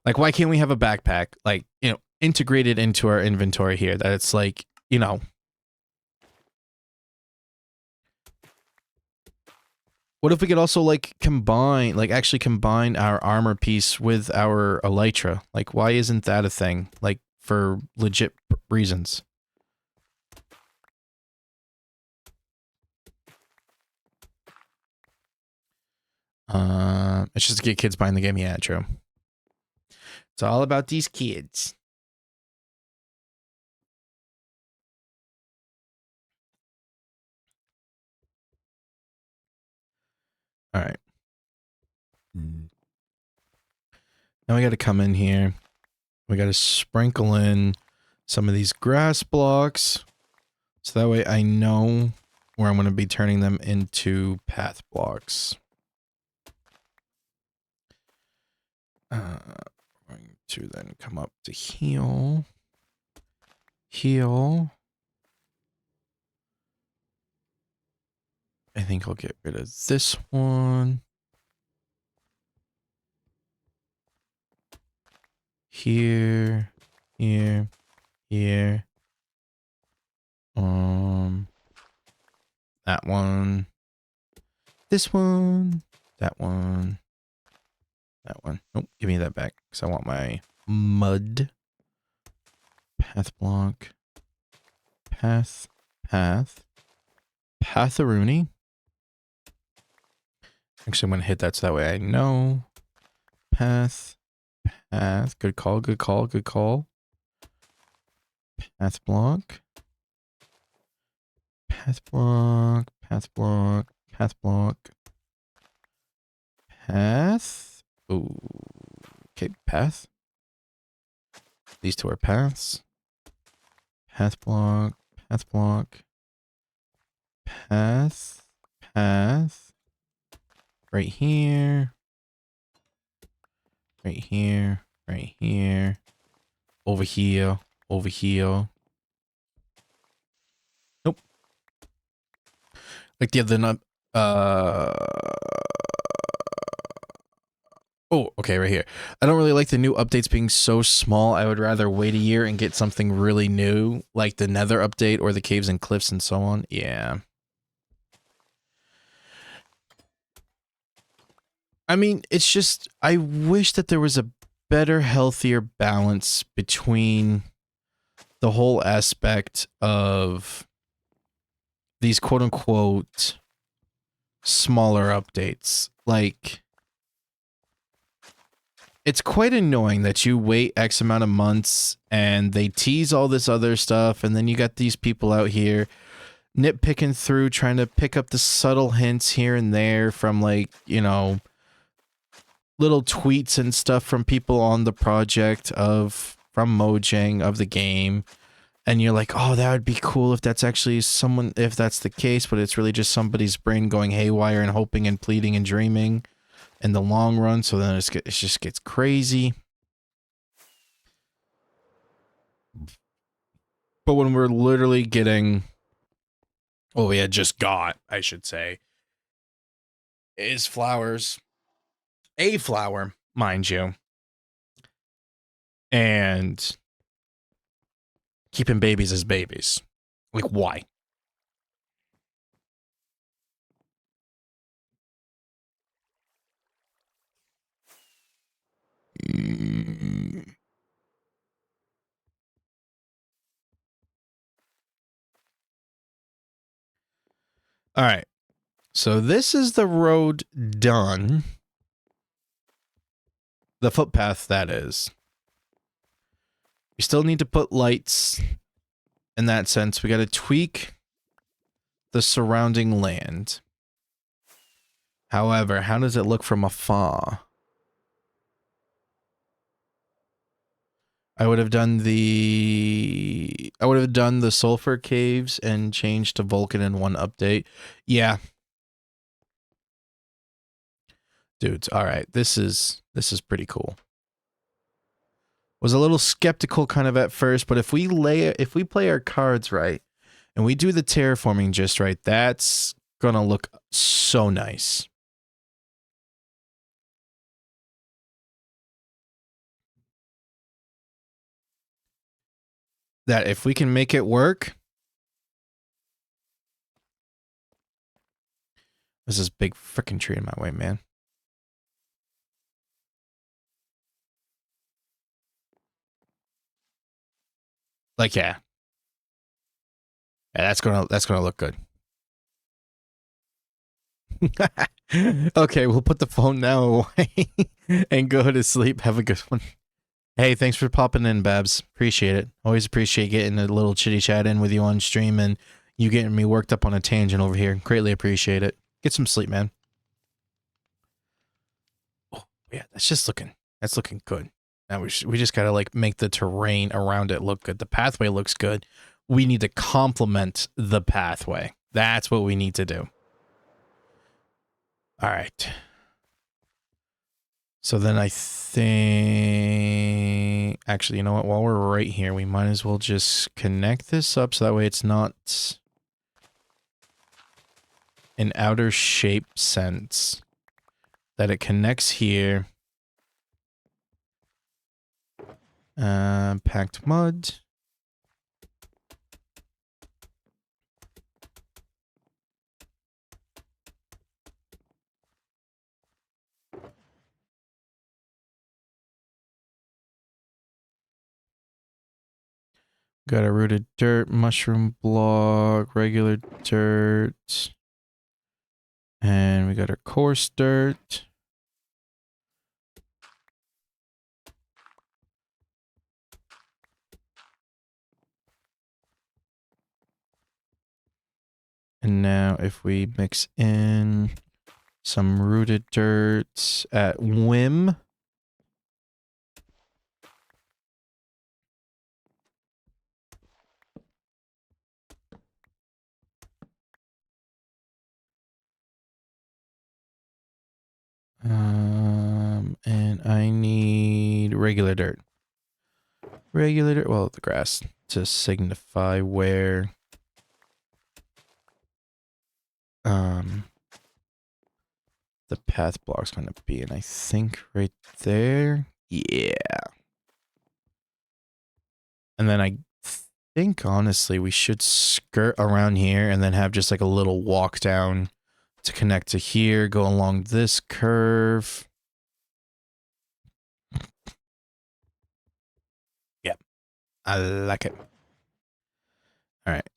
Like, why can't we have a backpack, like, you know, integrated into our inventory here, that it's like, you know, what if we could also, like, combine, like, actually combine our armor piece with our elytra? Like, why isn't that a thing? Like, for legit reasons. It's just to get kids buying the game. Yeah, true. It's all about these kids. All right. Now we got to come in here. We got to sprinkle in some of these grass blocks, so that way I know where I'm going to be turning them into path blocks. Going to then come up to heal. Heal. I think I'll get rid of this one. Here. Here. Here. That one. This one. That one. That one. Nope, give me that back, because I want my mud. Path block. Path. Path. Patharuni. Actually, I'm going to hit that so that way I know. Path. Path. Good call, good call, good call. Path block. Path block. Path block. Path block. Path. Ooh. Okay, path. These two are paths. Path block. Path block. Path. Path. Right here. Right here. Right here. Over here. Over here. Nope. Like the other oh, okay, right here. I don't really like the new updates being so small. I would rather wait a year and get something really new, like the Nether update or the Caves and Cliffs and so on. Yeah. I mean, it's just, I wish that there was a better, healthier balance between the whole aspect of these quote-unquote smaller updates. Like, it's quite annoying that you wait X amount of months and they tease all this other stuff, and then you got these people out here nitpicking through, trying to pick up the subtle hints here and there from, like, you know, little tweets and stuff from people on the project from Mojang of the game. And you're like, oh, that would be cool if that's actually someone, if that's the case, but it's really just somebody's brain going haywire and hoping and pleading and dreaming in the long run. So then it just gets crazy. But when we're literally getting, well, we had just got, I should say, is flowers, a flower, mind you, and keeping babies as babies. Like, why? All right. So this is the road done. The footpath, that is. We still need to put lights in that sense. We got to tweak the surrounding land. However, how does it look from afar? I would have done the sulfur caves and changed to Vulcan in one update. Yeah. Dudes, all right. This is pretty cool. Was a little skeptical kind of at first, but if we play our cards right and we do the terraforming just right, that's going to look so nice. That if we can make it work. There's this big freaking tree in my way, man. Like, yeah. Yeah, that's gonna look good. Okay, we'll put the phone now away and go to sleep. Have a good one. Hey, thanks for popping in, Babs. Appreciate it. Always appreciate getting a little chitty chat in with you on stream and you getting me worked up on a tangent over here. Greatly appreciate it. Get some sleep, man. Oh, yeah, that's looking good. Now we just gotta like make the terrain around it look good. The pathway looks good. We need to complement the pathway. That's what we need to do. All right. So then I think, actually, you know what? While we're right here, we might as well just connect this up so that way it's not an outer shape sense. That it connects here. Packed mud. Got a rooted dirt, mushroom block, regular dirt. And we got our coarse dirt. And now if we mix in some rooted dirt at whim. And I need regular dirt. Regular dirt, well, the grass to signify where the path block's going to be. And I think right there. Yeah. And then I think, honestly, we should skirt around here and then have just like a little walk down to connect to here, go along this curve. Yeah, I like it. All right.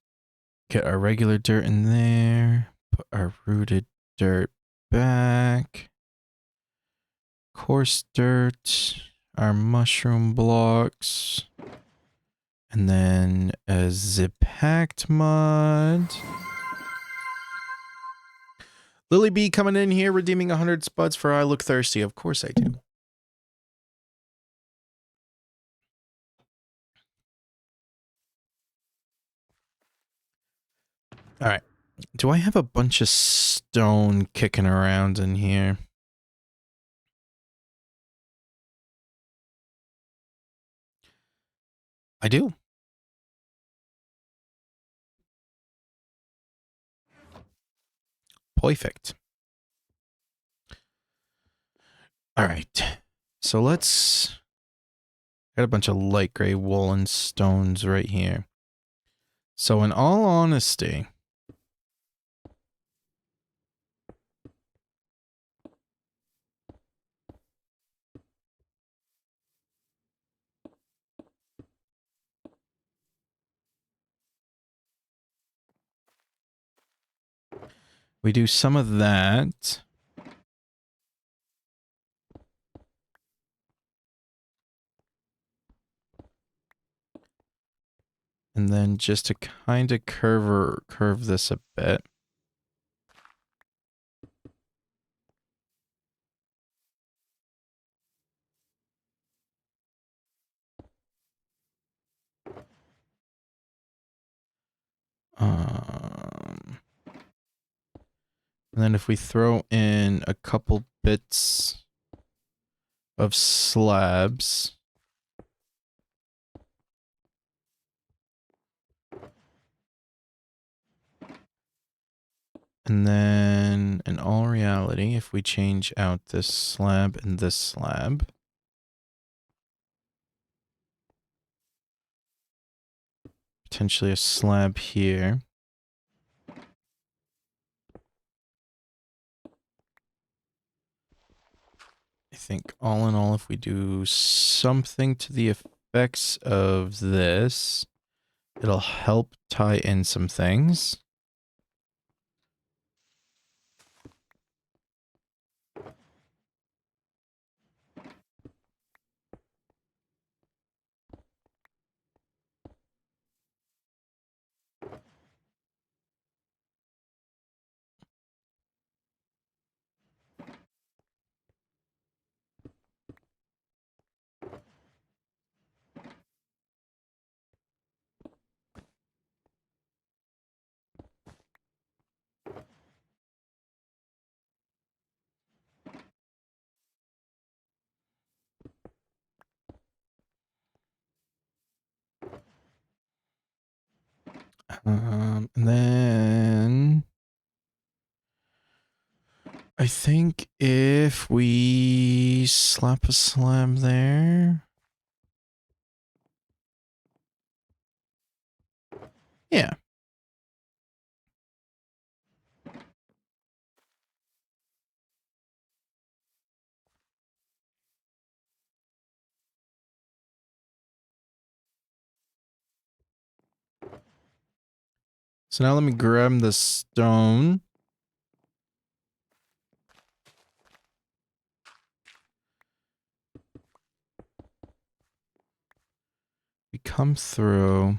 Get our regular dirt in there. Put our rooted dirt back. Coarse dirt. Our mushroom blocks. And then a zip-packed mud. Lily B coming in here, redeeming 100 spuds for I Look Thirsty. Of course I do. All right. Do I have a bunch of stone kicking around in here? I do. Perfect. All right. So let's... Got a bunch of light gray woolen stones right here. So in all honesty... We do some of that. And then just to kind of curve this a bit. And then if we throw in a couple bits of slabs. And then in all reality, if we change out this slab and this slab. Potentially a slab here. I think all in all, if we do something to the effects of this, it'll help tie in some things. And then I think if we slap a slab there. Yeah. So now let me grab the stone. We come through.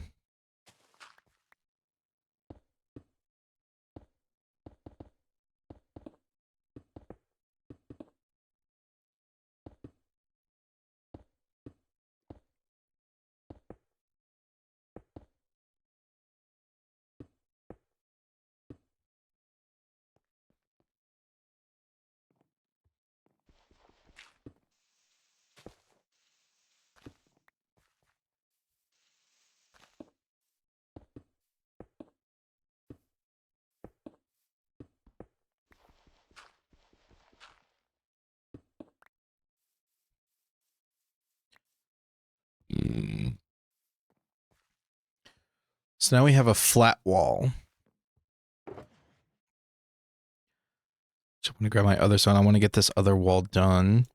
So now we have a flat wall. So I'm going to grab my other stone. I want to get this other wall done.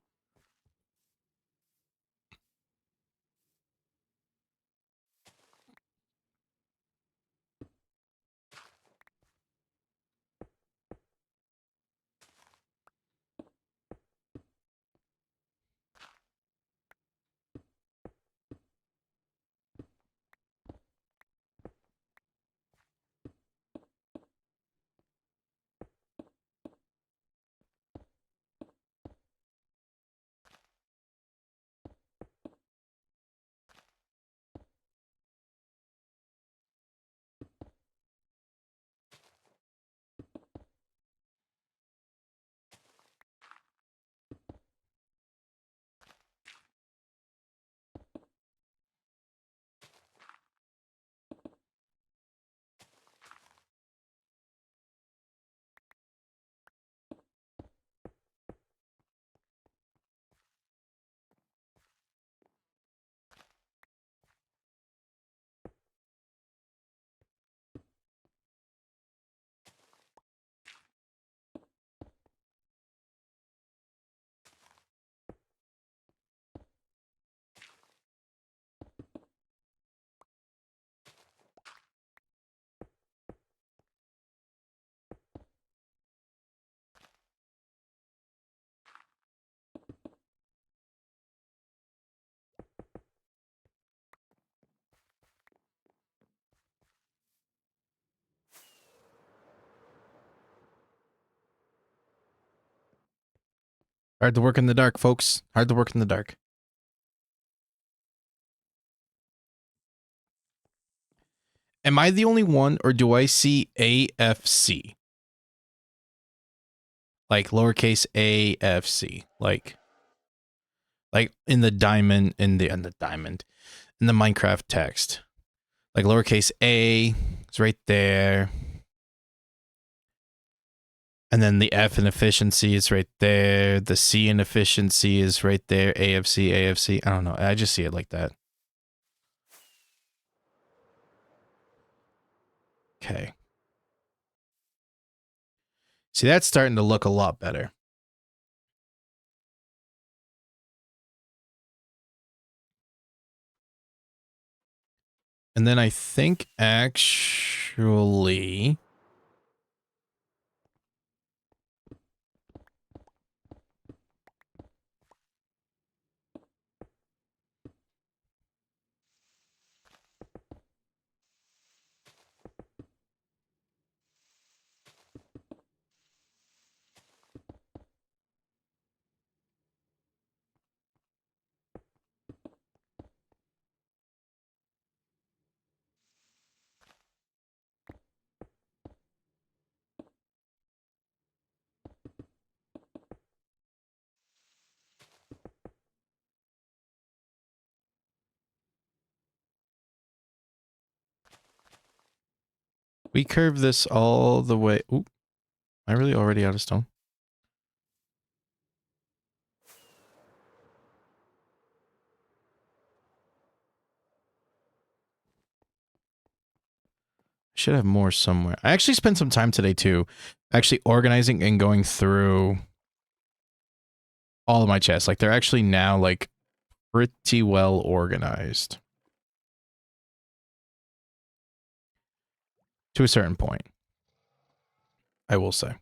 Hard to work in the dark, folks. Hard to work in the dark. Am I the only one, or do I see AFC? Like lowercase AFC. Like in the diamond, in the Minecraft text. Like lowercase A is right there. And then the F in efficiency is right there. The C in efficiency is right there. AFC, AFC. I don't know. I just see it like that. Okay. See, that's starting to look a lot better. And then I think actually... we curve this all the way. Ooh, am I really already out of stone? Should have more somewhere. I actually spent some time today too, actually organizing and going through all of my chests. Like they're actually now like pretty well organized. To a certain point, I will say.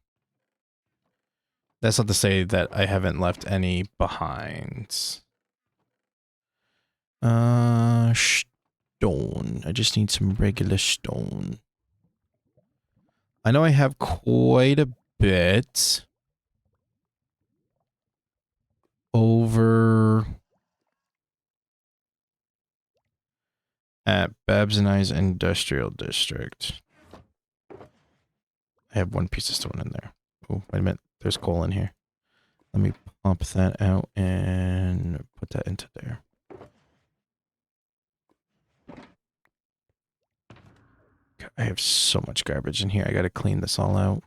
That's not to say that I haven't left any behind. Stone. I just need some regular stone. I know I have quite a bit over at Babs and I's Industrial District. I have one piece of stone in there. Oh, wait a minute. There's coal in here. Let me pump that out and put that into there. God, I have so much garbage in here. I gotta clean this all out.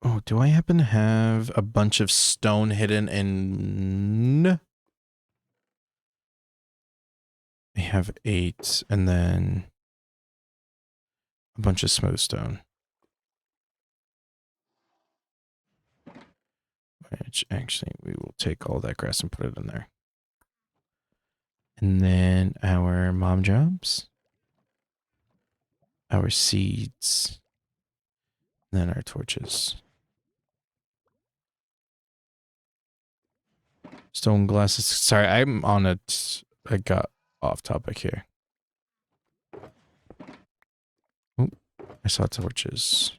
Oh, do I happen to have a bunch of stone hidden in... I have 8, and then a bunch of smooth stone. Which, actually, we will take all that grass and put it in there. And then our mom jobs. Our seeds. And then our torches. Stone glasses. Sorry, I'm on a... I got off topic here. Oh, I saw torches.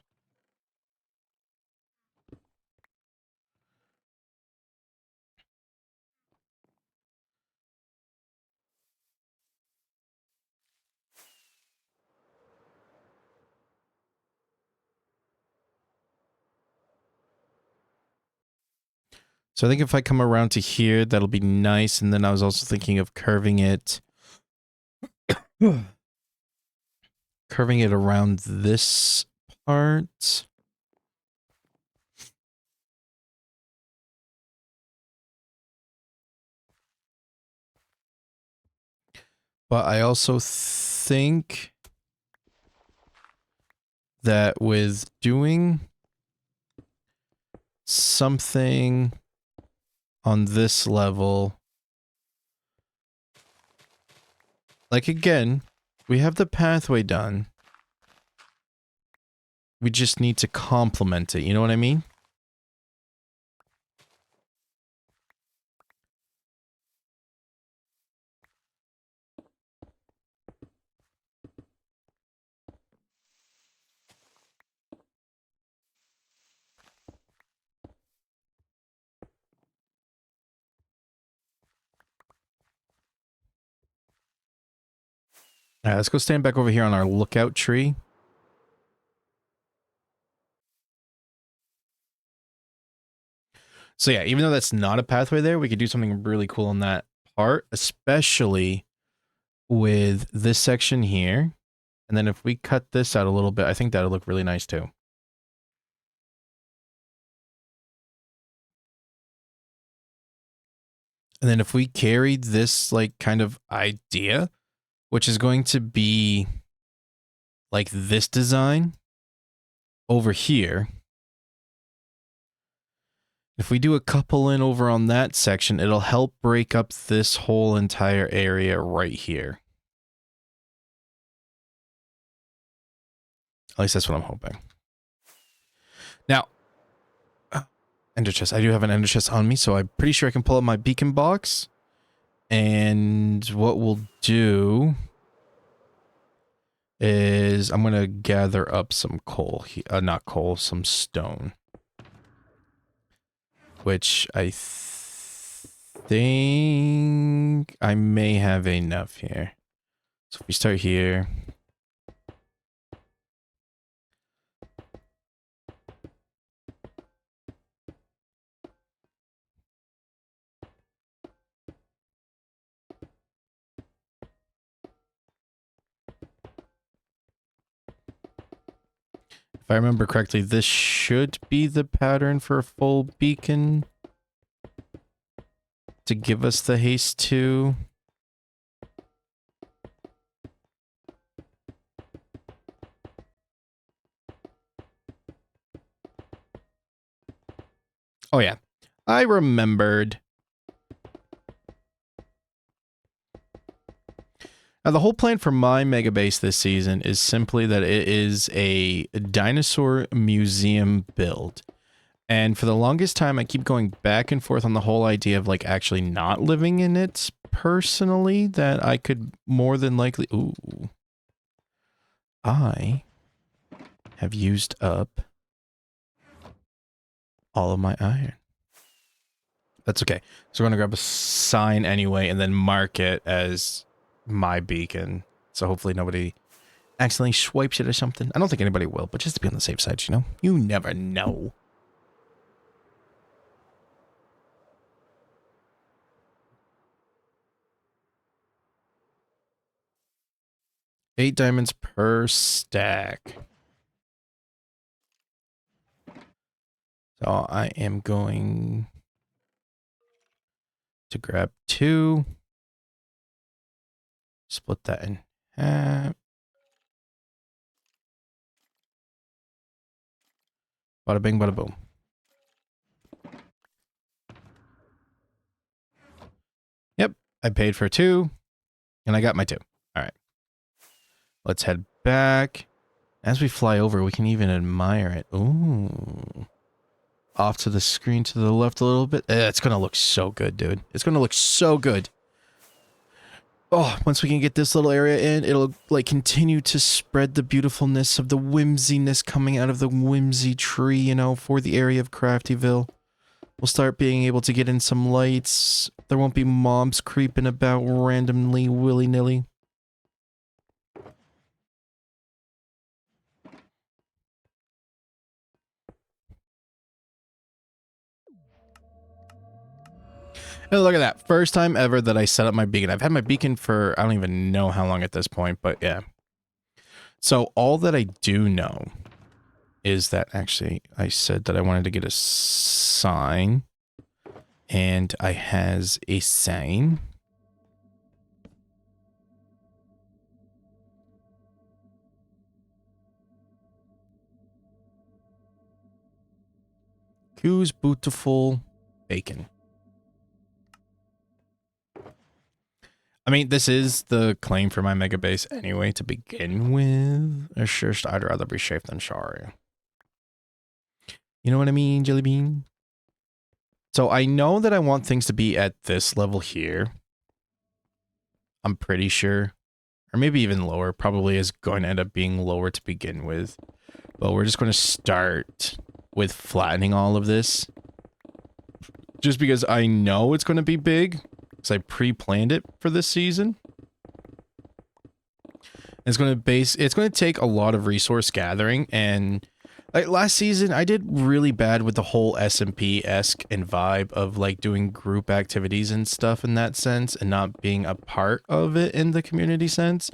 So I think if I come around to here, that'll be nice. And then I was also thinking of curving it. Curving it around this part. But I also think that with doing something on this level, like again, we have the pathway done. We just need to complement it, you know what I mean? Alright, let's go stand back over here on our lookout tree. So yeah, even though that's not a pathway there, we could do something really cool on that part, especially with this section here. And then if we cut this out a little bit, I think that'll look really nice too. And then if we carried this like kind of idea, which is going to be like this design over here. If we do a couple in over on that section, it'll help break up this whole entire area right here. At least that's what I'm hoping. Now, ender chest. I do have an ender chest on me, so I'm pretty sure I can pull up my beacon box. And what we'll do is I'm going to gather up some coal. Not coal, some stone. Which I think I may have enough here. So if we start here. If I remember correctly, this should be the pattern for a full beacon to give us the haste 2. Oh yeah, I remembered. Now the whole plan for my mega base this season is simply that it is a dinosaur museum build. And for the longest time, I keep going back and forth on the whole idea of like actually not living in it personally, that I could more than likely... Ooh. I have used up all of my iron. That's okay. So we're going to grab a sign anyway and then mark it as my beacon. So hopefully nobody accidentally swipes it or something. I don't think anybody will, but just to be on the safe side, you know? You never know. $8 diamonds per stack. So I am going to grab 2. Split that in half. Bada bing, bada boom. Yep, I paid for 2, and I got my 2. All right. Let's head back. As we fly over, we can even admire it. Ooh. Off to the screen to the left a little bit. It's going to look so good, dude. It's going to look so good. Oh, once we can get this little area in, it'll like continue to spread the beautifulness of the whimsiness coming out of the whimsy tree, you know, for the area of Craftyville. We'll start being able to get in some lights. There won't be mobs creeping about randomly, willy-nilly. Oh, look at that. First time ever that I set up my beacon. I've had my beacon for, I don't even know how long at this point, but yeah. So all that I do know is that actually I said that I wanted to get a sign, and I has a sign. Who's beautiful bacon? I mean, this is the claim for my mega base anyway to begin with. It's just I'd rather be safe than sorry. You know what I mean, Jelly Bean? So I know that I want things to be at this level here. I'm pretty sure. Or maybe even lower. Probably is going to end up being lower to begin with. But we're just going to start with flattening all of this. Just because I know it's going to be big. Because I pre-planned it for this season. It's going to take a lot of resource gathering, and like last season I did really bad with the whole SMP-esque and vibe of like doing group activities and stuff in that sense and not being a part of it in the community sense.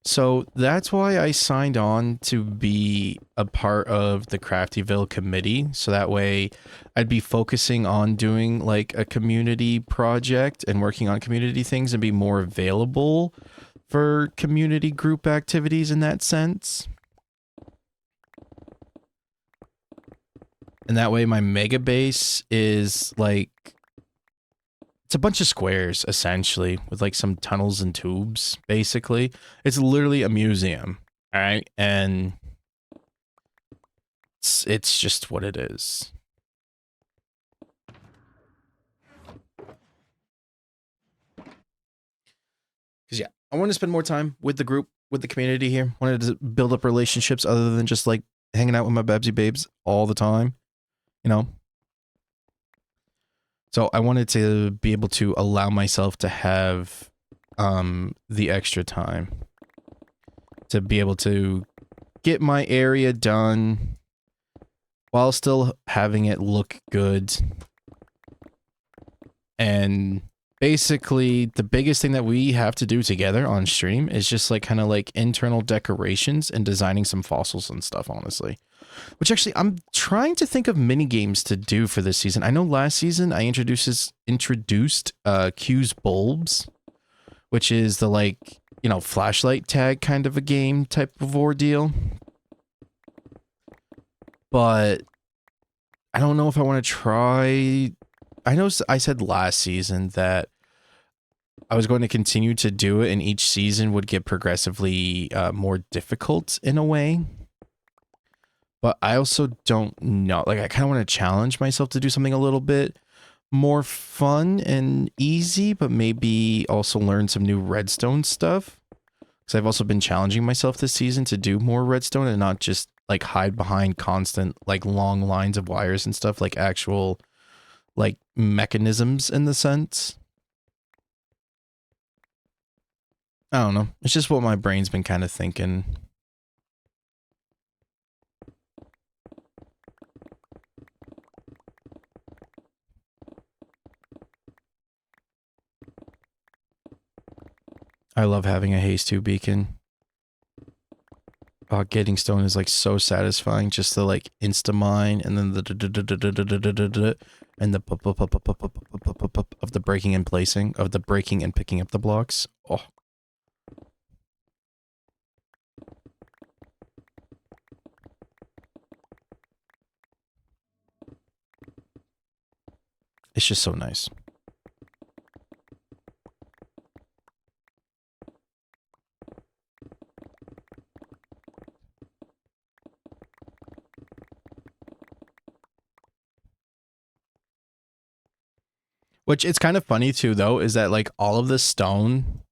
So that's why I signed on to be a part of the Craftyville committee. So that way I'd be focusing on doing like a community project and working on community things and be more available for community group activities in that sense. And that way my mega base is like, it's a bunch of squares essentially with like some tunnels and tubes basically. It's literally a museum. All right. And it's just what it is. Because yeah, I want to spend more time with the group, with the community here. Wanted to build up relationships other than just like hanging out with my Babsy babes all the time, you know? So I wanted to be able to allow myself to have the extra time to be able to get my area done while still having it look good. And basically the biggest thing that we have to do together on stream is just like kind of like internal decorations and designing some fossils and stuff, honestly. Which actually, I'm trying to think of mini games to do for this season. I know last season I introduced Q's Bulbs, which is the like, you know, flashlight tag kind of a game type of ordeal. But I don't know if I want to try. I know I said last season that I was going to continue to do it, and each season would get progressively more difficult in a way. But I also don't know. Like, I kind of want to challenge myself to do something a little bit more fun and easy, but maybe also learn some new redstone stuff. Because I've also been challenging myself this season to do more redstone and not just like hide behind constant like long lines of wires and stuff, like actual like mechanisms in the sense. I don't know. It's just what my brain's been kind of thinking. I love having a haste 2 beacon. Getting stone is like so satisfying. Just the like insta mine and then the and the of the breaking and placing of the breaking and picking up the blocks. Oh, it's just so nice. Which it's kind of funny too, though, is that like all of the stone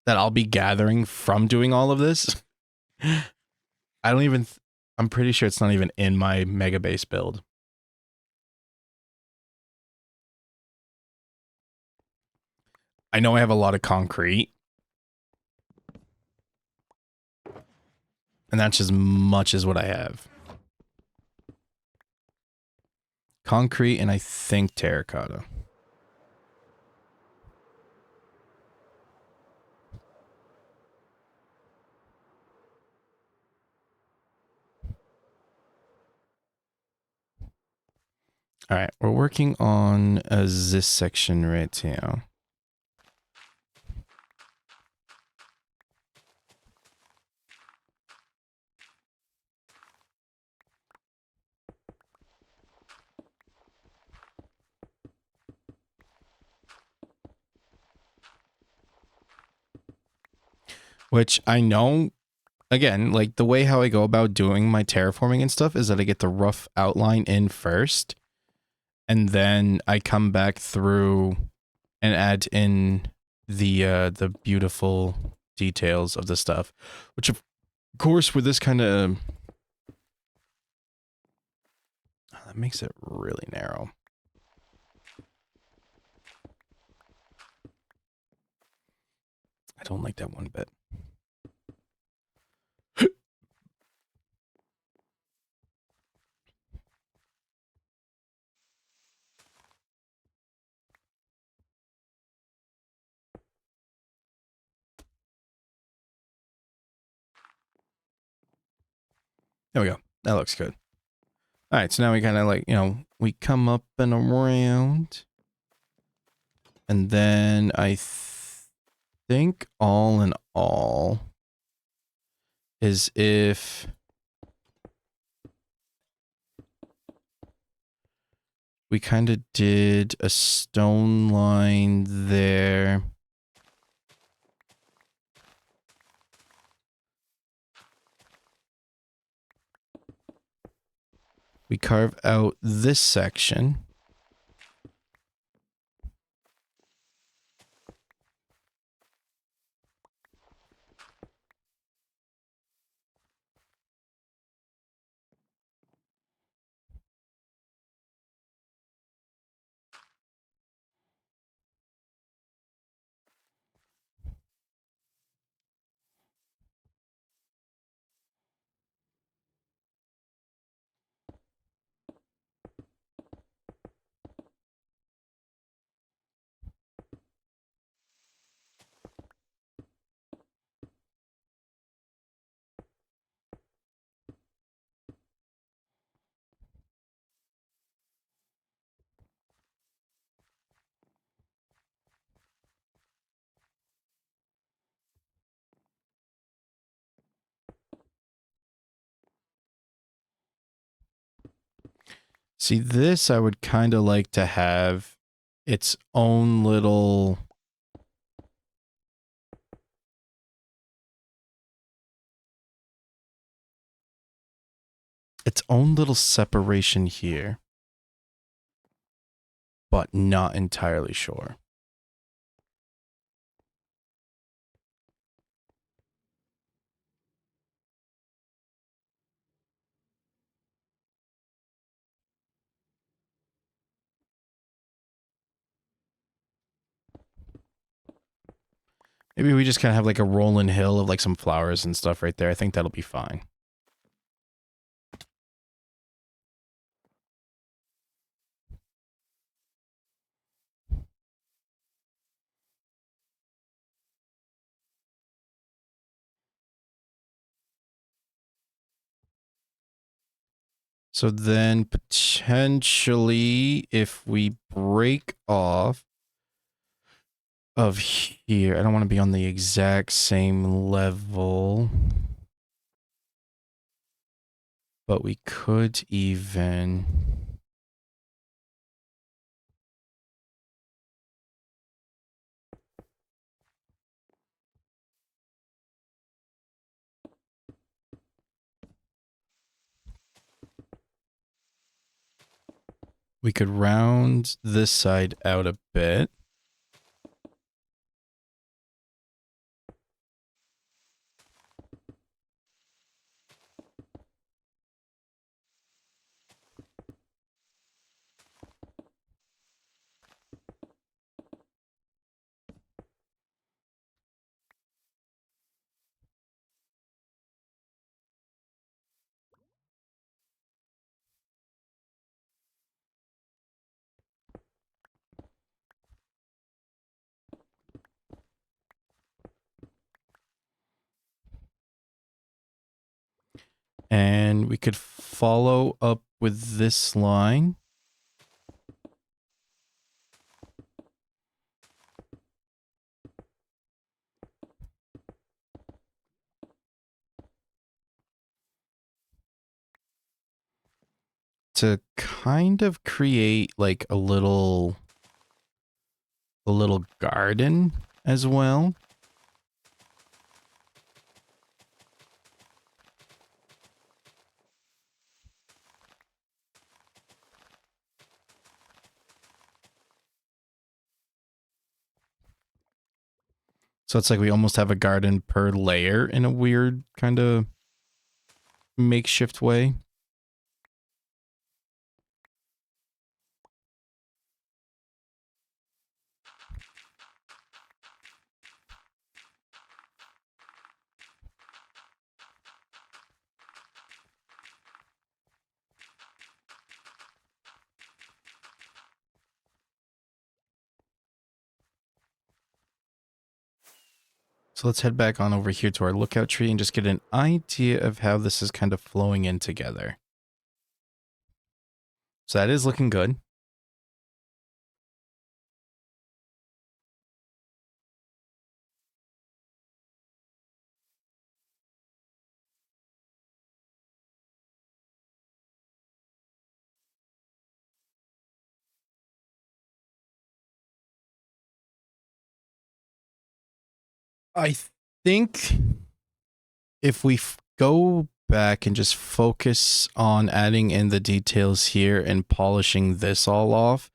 that I'll be gathering from doing all of this, I don't even, I'm pretty sure it's not even in my mega base build. I know I have a lot of concrete, and that's as much as what I have. Concrete and I think terracotta. All right, we're working on this section right here. Which I know, again, like the way how I go about doing my terraforming and stuff is that I get the rough outline in first, and then I come back through and add in the beautiful details of the stuff, which of course with this kind of that makes it really narrow. I don't like that one bit. There we go. That looks good. All right, so now we kind of like, you know, we come up and around. And then I think all in all is if we kind of did a stone line there. We carve out this section. See, this I would kind of like to have its own little... its own little separation here. But not entirely sure. Maybe we just kind of have like a rolling hill of like some flowers and stuff right there. I think that'll be fine. So then potentially if we break off of here, I don't want to be on the exact same level, but we could even... We could round this side out a bit. And we could follow up with this line. To kind of create like a little garden as well. So it's like we almost have a garden per layer in a weird kind of makeshift way. So let's head back on over here to our lookout tree and just get an idea of how this is kind of flowing in together. So that is looking good. I think if we go back and just focus on adding in the details here and polishing this all off,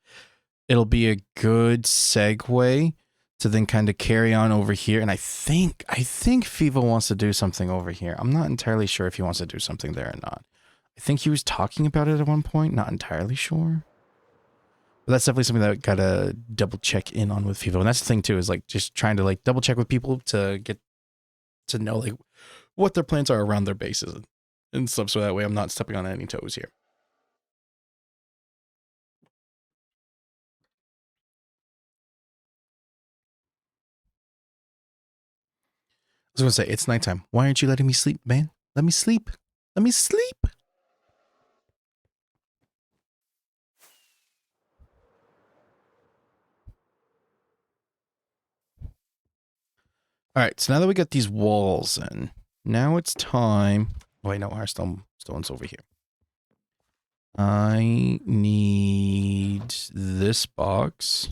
it'll be a good segue to then kind of carry on over here. And I think Fiva wants to do something over here. I'm not entirely sure if he wants to do something there or not. I think he was talking about it at one point. Not entirely sure. But that's definitely something that I gotta double check in on with Fiva. And that's the thing too, is like just trying to like double check with people to get to know like what their plans are around their bases and stuff. So that way I'm not stepping on any toes here. I was gonna say, it's nighttime. Why aren't you letting me sleep, man? Let me sleep. Let me sleep. All right, so now that we got these walls in, now it's time. Wait, no, our stone's over here. I need this box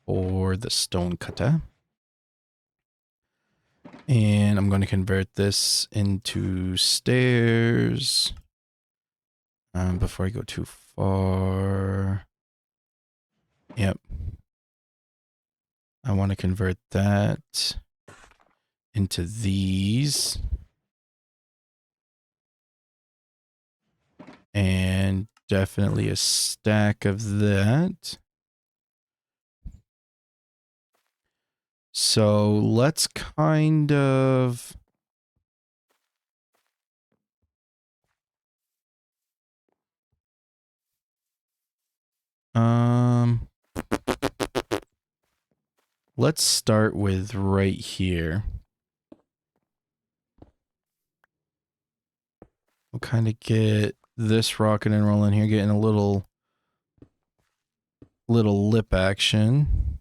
for the stone cutter. And I'm going to convert this into stairs. Before I go too far. Yep. I want to convert that into these. And definitely a stack of that. So let's kind of... let's start with right here. We'll kind of get this rocking and rolling here, getting a little lip action.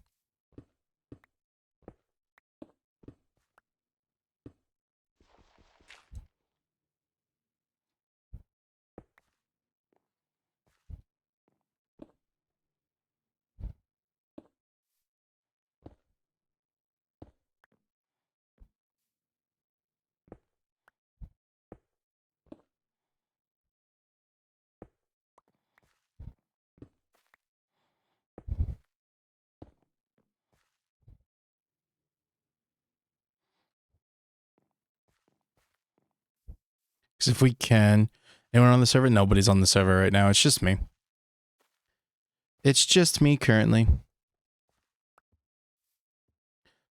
Because if we can, anyone on the server? Nobody's on the server right now. It's just me. It's just me currently.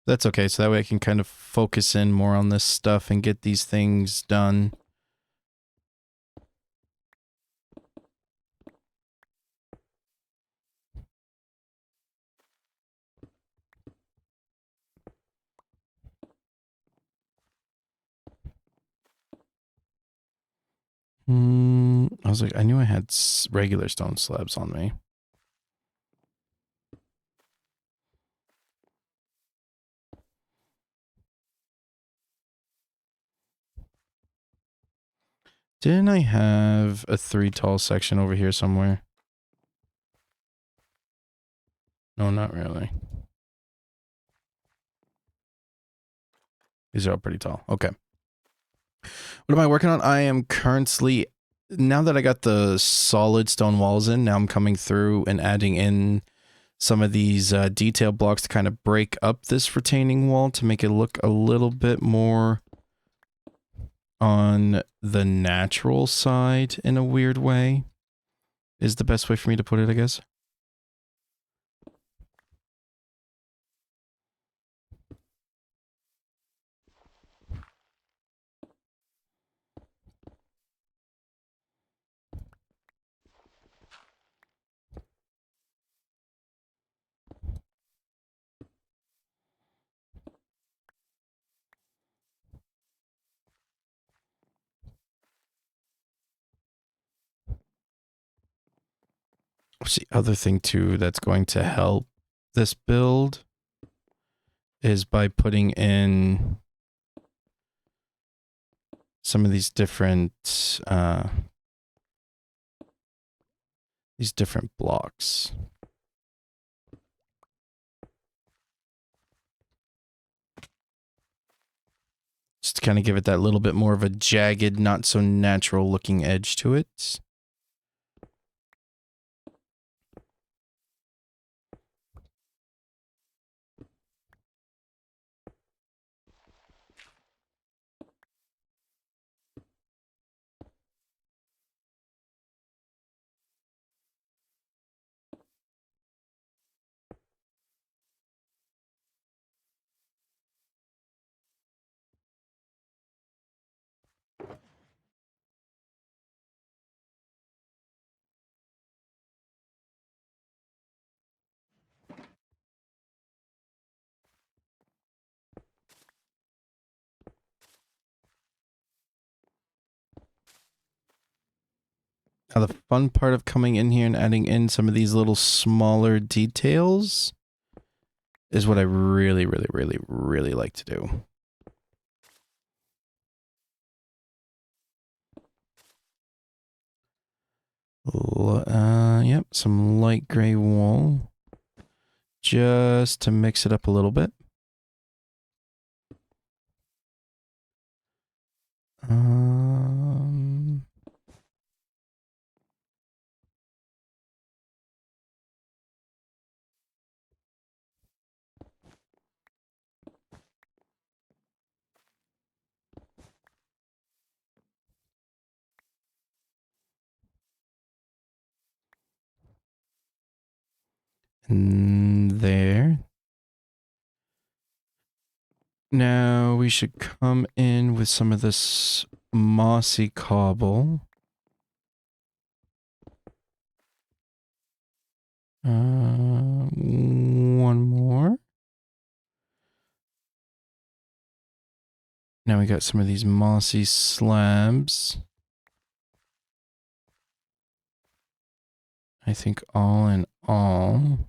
That's okay. So that way I can kind of focus in more on this stuff and get these things done. I was like, I knew I had regular stone slabs on me. Didn't I have a 3 tall section over here somewhere? No, not really. These are all pretty tall. Okay. What am I working on? I am currently, now that I got the solid stone walls in, now I'm coming through and adding in some of these detail blocks to kind of break up this retaining wall to make it look a little bit more on the natural side in a weird way. Is the best way for me to put it, I guess. What's the other thing too that's going to help this build is by putting in some of these different blocks. Just to kind of give it that little bit more of a jagged, not so natural looking edge to it. Now, the fun part of coming in here and adding in some of these little smaller details is what I really, really, really, really like to do. Yep, some light gray wool. Just to mix it up a little bit. And there. Now we should come in with some of this mossy cobble. One more. Now we got some of these mossy slabs. I think all in all,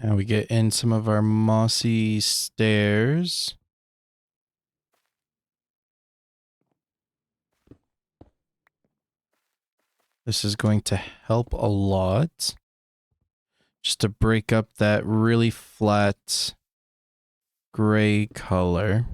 now we get in some of our mossy stairs. This is going to help a lot. Just to break up that really flat gray color.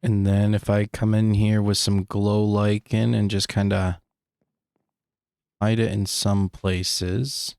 And then if I come in here with some glow lichen and just kind of hide it in some places.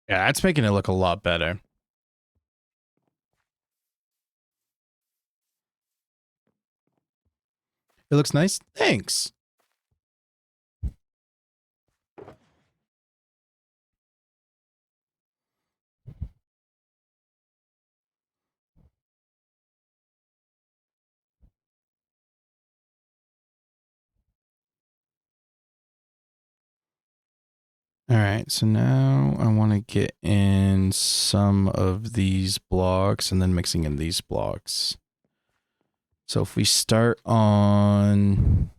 Yeah, that's making it look a lot better. It looks nice. Thanks. All right, so now I want to get in some of these blocks and then mixing in these blocks. So if we start on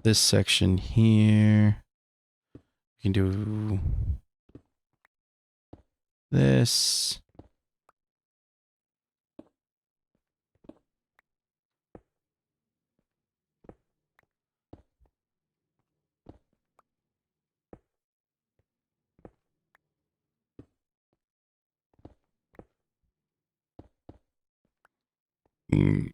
this section here, we can do this. Mm.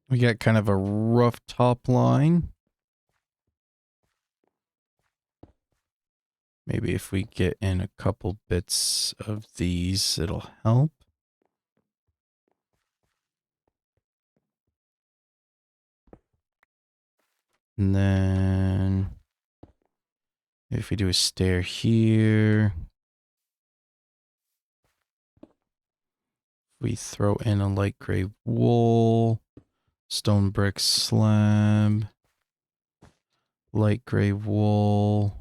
We got kind of a rough top line. Maybe if we get in a couple bits of these, it'll help. And then if we do a stair here, we throw in a light gray wool, stone brick slab, light gray wool.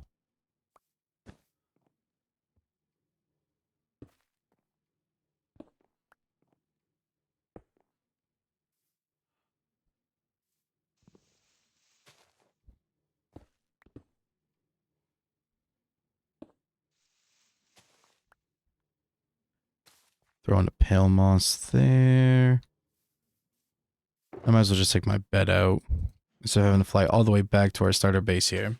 Throw in a pale moss there. I might as well just take my bed out instead of having to fly all the way back to our starter base here.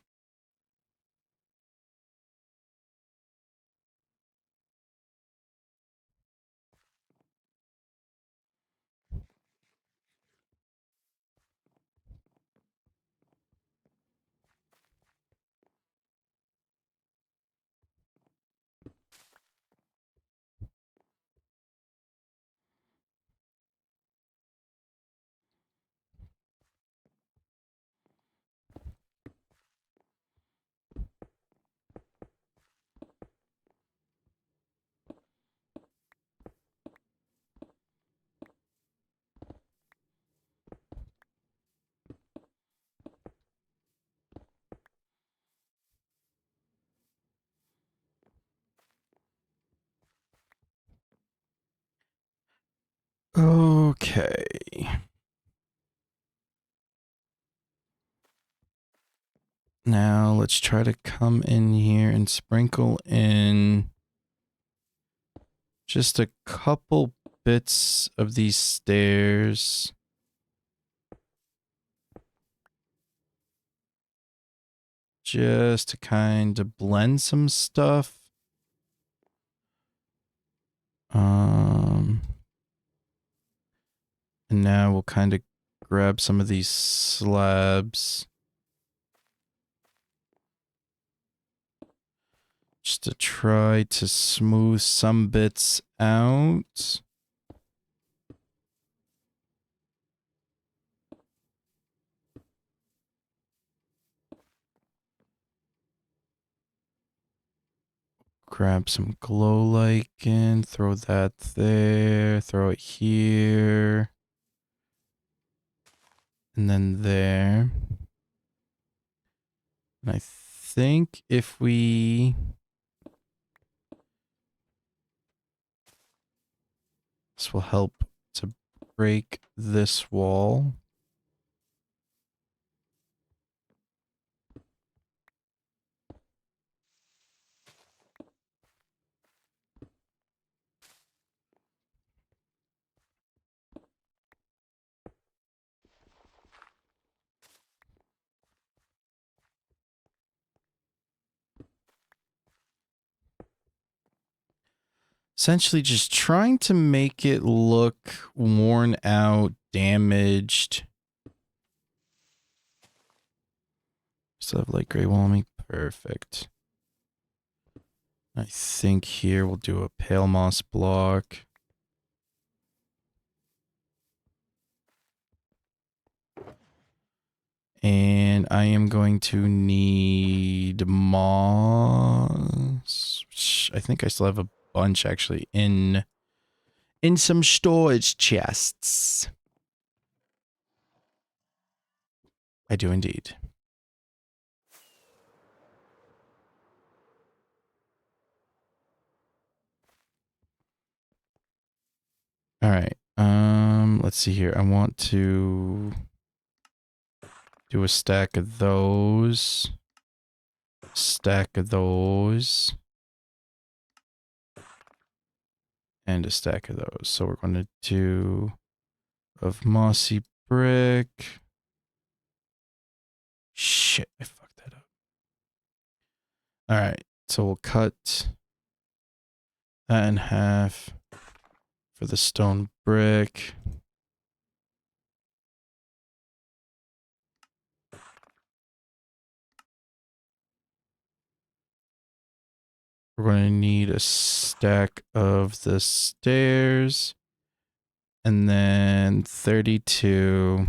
Okay. Now let's try to come in here and sprinkle in just a couple bits of these stairs. Just to kind of blend some stuff. And now we'll kind of grab some of these slabs. Just to try to smooth some bits out. Grab some glow lichen, throw that there, throw it here. And then there. And I think if we... This will help to break this wall. Essentially just trying to make it look worn out, damaged. Still have light gray wall on me. Perfect. I think here we'll do a pale moss block. And I am going to need moss. I think I still have a bunch actually in some storage chests. I do indeed. All right. Let's see here. I want to do a stack of those. Stack of those. And a stack of those. So we're going to do of mossy brick. Shit, I fucked that up. All right. So we'll cut that in half for the stone brick. We're going to need a stack of the stairs. And then 32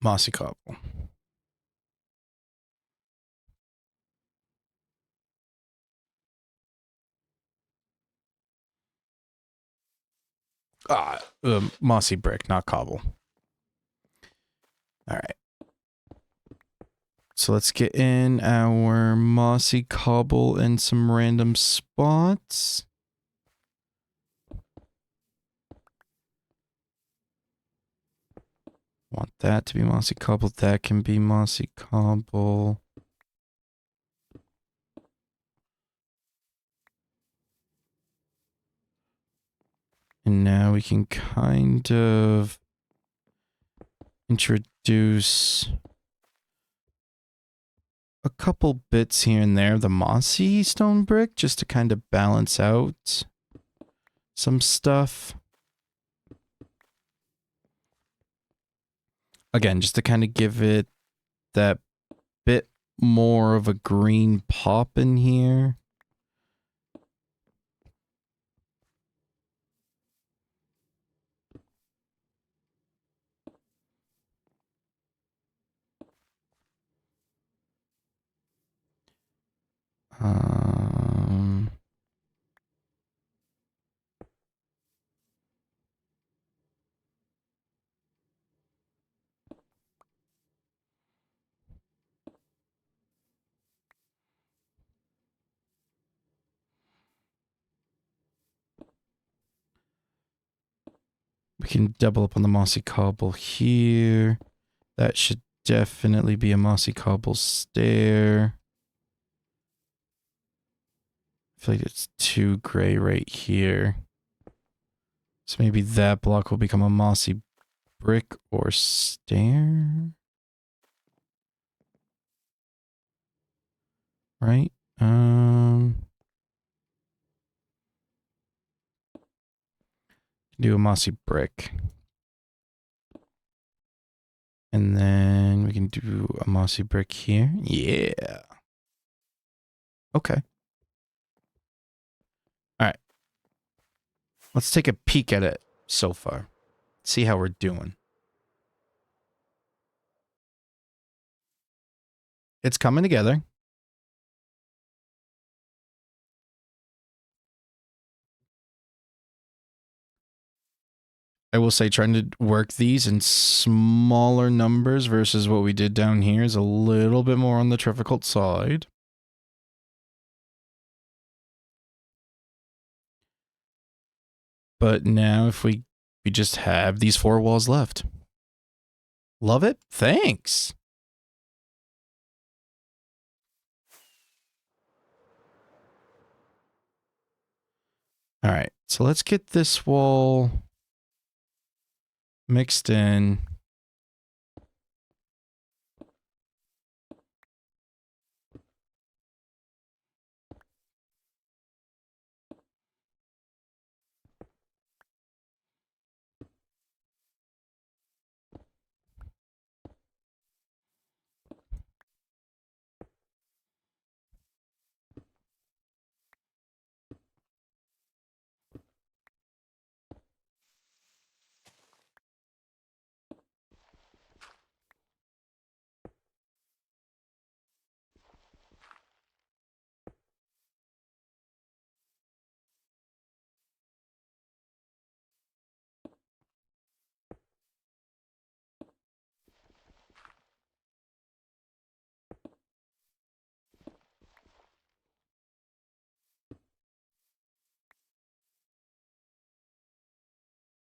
mossy cobble. Mossy brick, not cobble. All right. So let's get in our mossy cobble in some random spots. Want that to be mossy cobble. That can be mossy cobble. And now we can kind of introduce a couple bits here and there, the mossy stone brick, just to kind of balance out some stuff. Again, just to kind of give it that bit more of a green pop in here. Um, We can double up on the mossy cobble here. That should definitely be a mossy cobble stair. I feel like it's too gray right here. So maybe that block will become a mossy brick or stair. Right? Do a mossy brick. And then we can do a mossy brick here. Yeah. Okay. All right. Let's take a peek at it so far. See how we're doing. It's coming together. I will say trying to work these in smaller numbers versus what we did down here is a little bit more on the difficult side. But now if we just have these 4 walls left. Love it? Thanks. All right, so let's get this wall mixed in.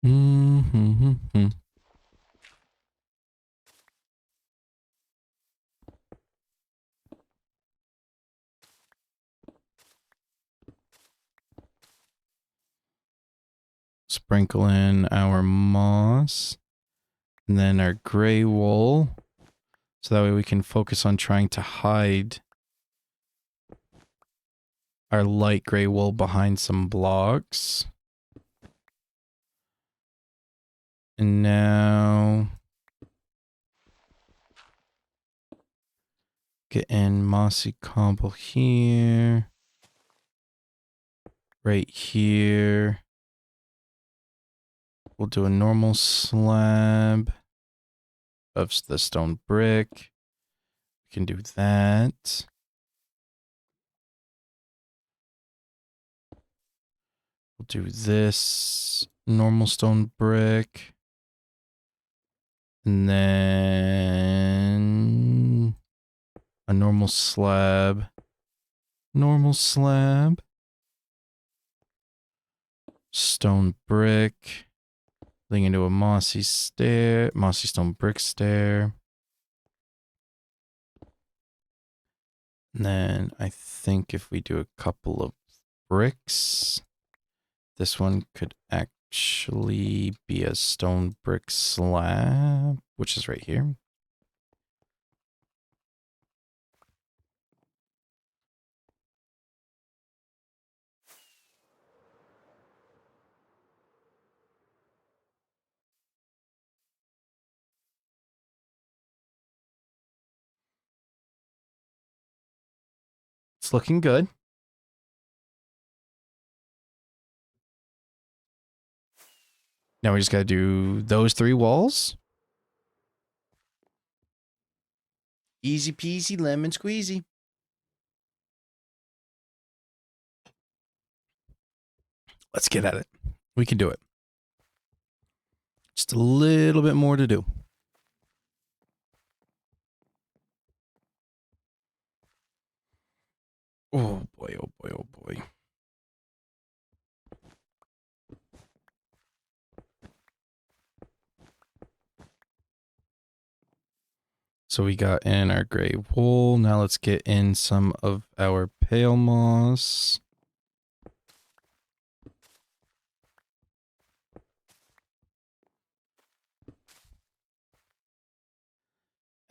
Mm-hmm. Sprinkle in our moss and then our gray wool. So that way we can focus on trying to hide our light gray wool behind some blocks. And now get in mossy cobble here. Right here. We'll do a normal slab of the stone brick. We can do that. We'll do this normal stone brick. And then a normal slab. Normal slab. Stone brick. Leading into a mossy stair. Mossy stone brick stair. And then I think if we do a couple of bricks, this one could actually be a stone brick slab, which is right here. It's looking good. Now we just got to do those 3 walls. Easy peasy lemon squeezy. Let's get at it. We can do it. Just a little bit more to do. Oh boy, oh boy, oh boy. So we got in our gray wool. Now let's get in some of our pale moss.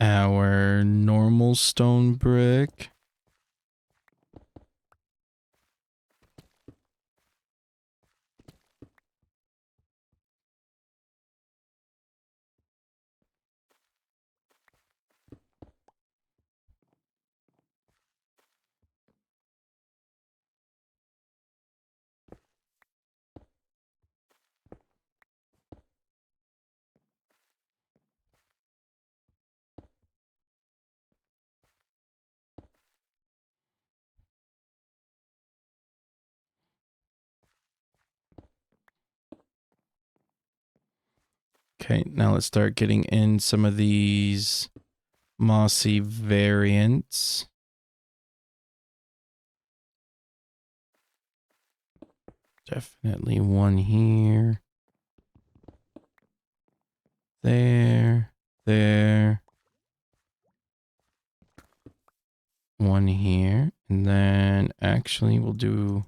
Our normal stone brick. Okay, now let's start getting in some of these mossy variants. Definitely one here. There. One here. And then actually we'll do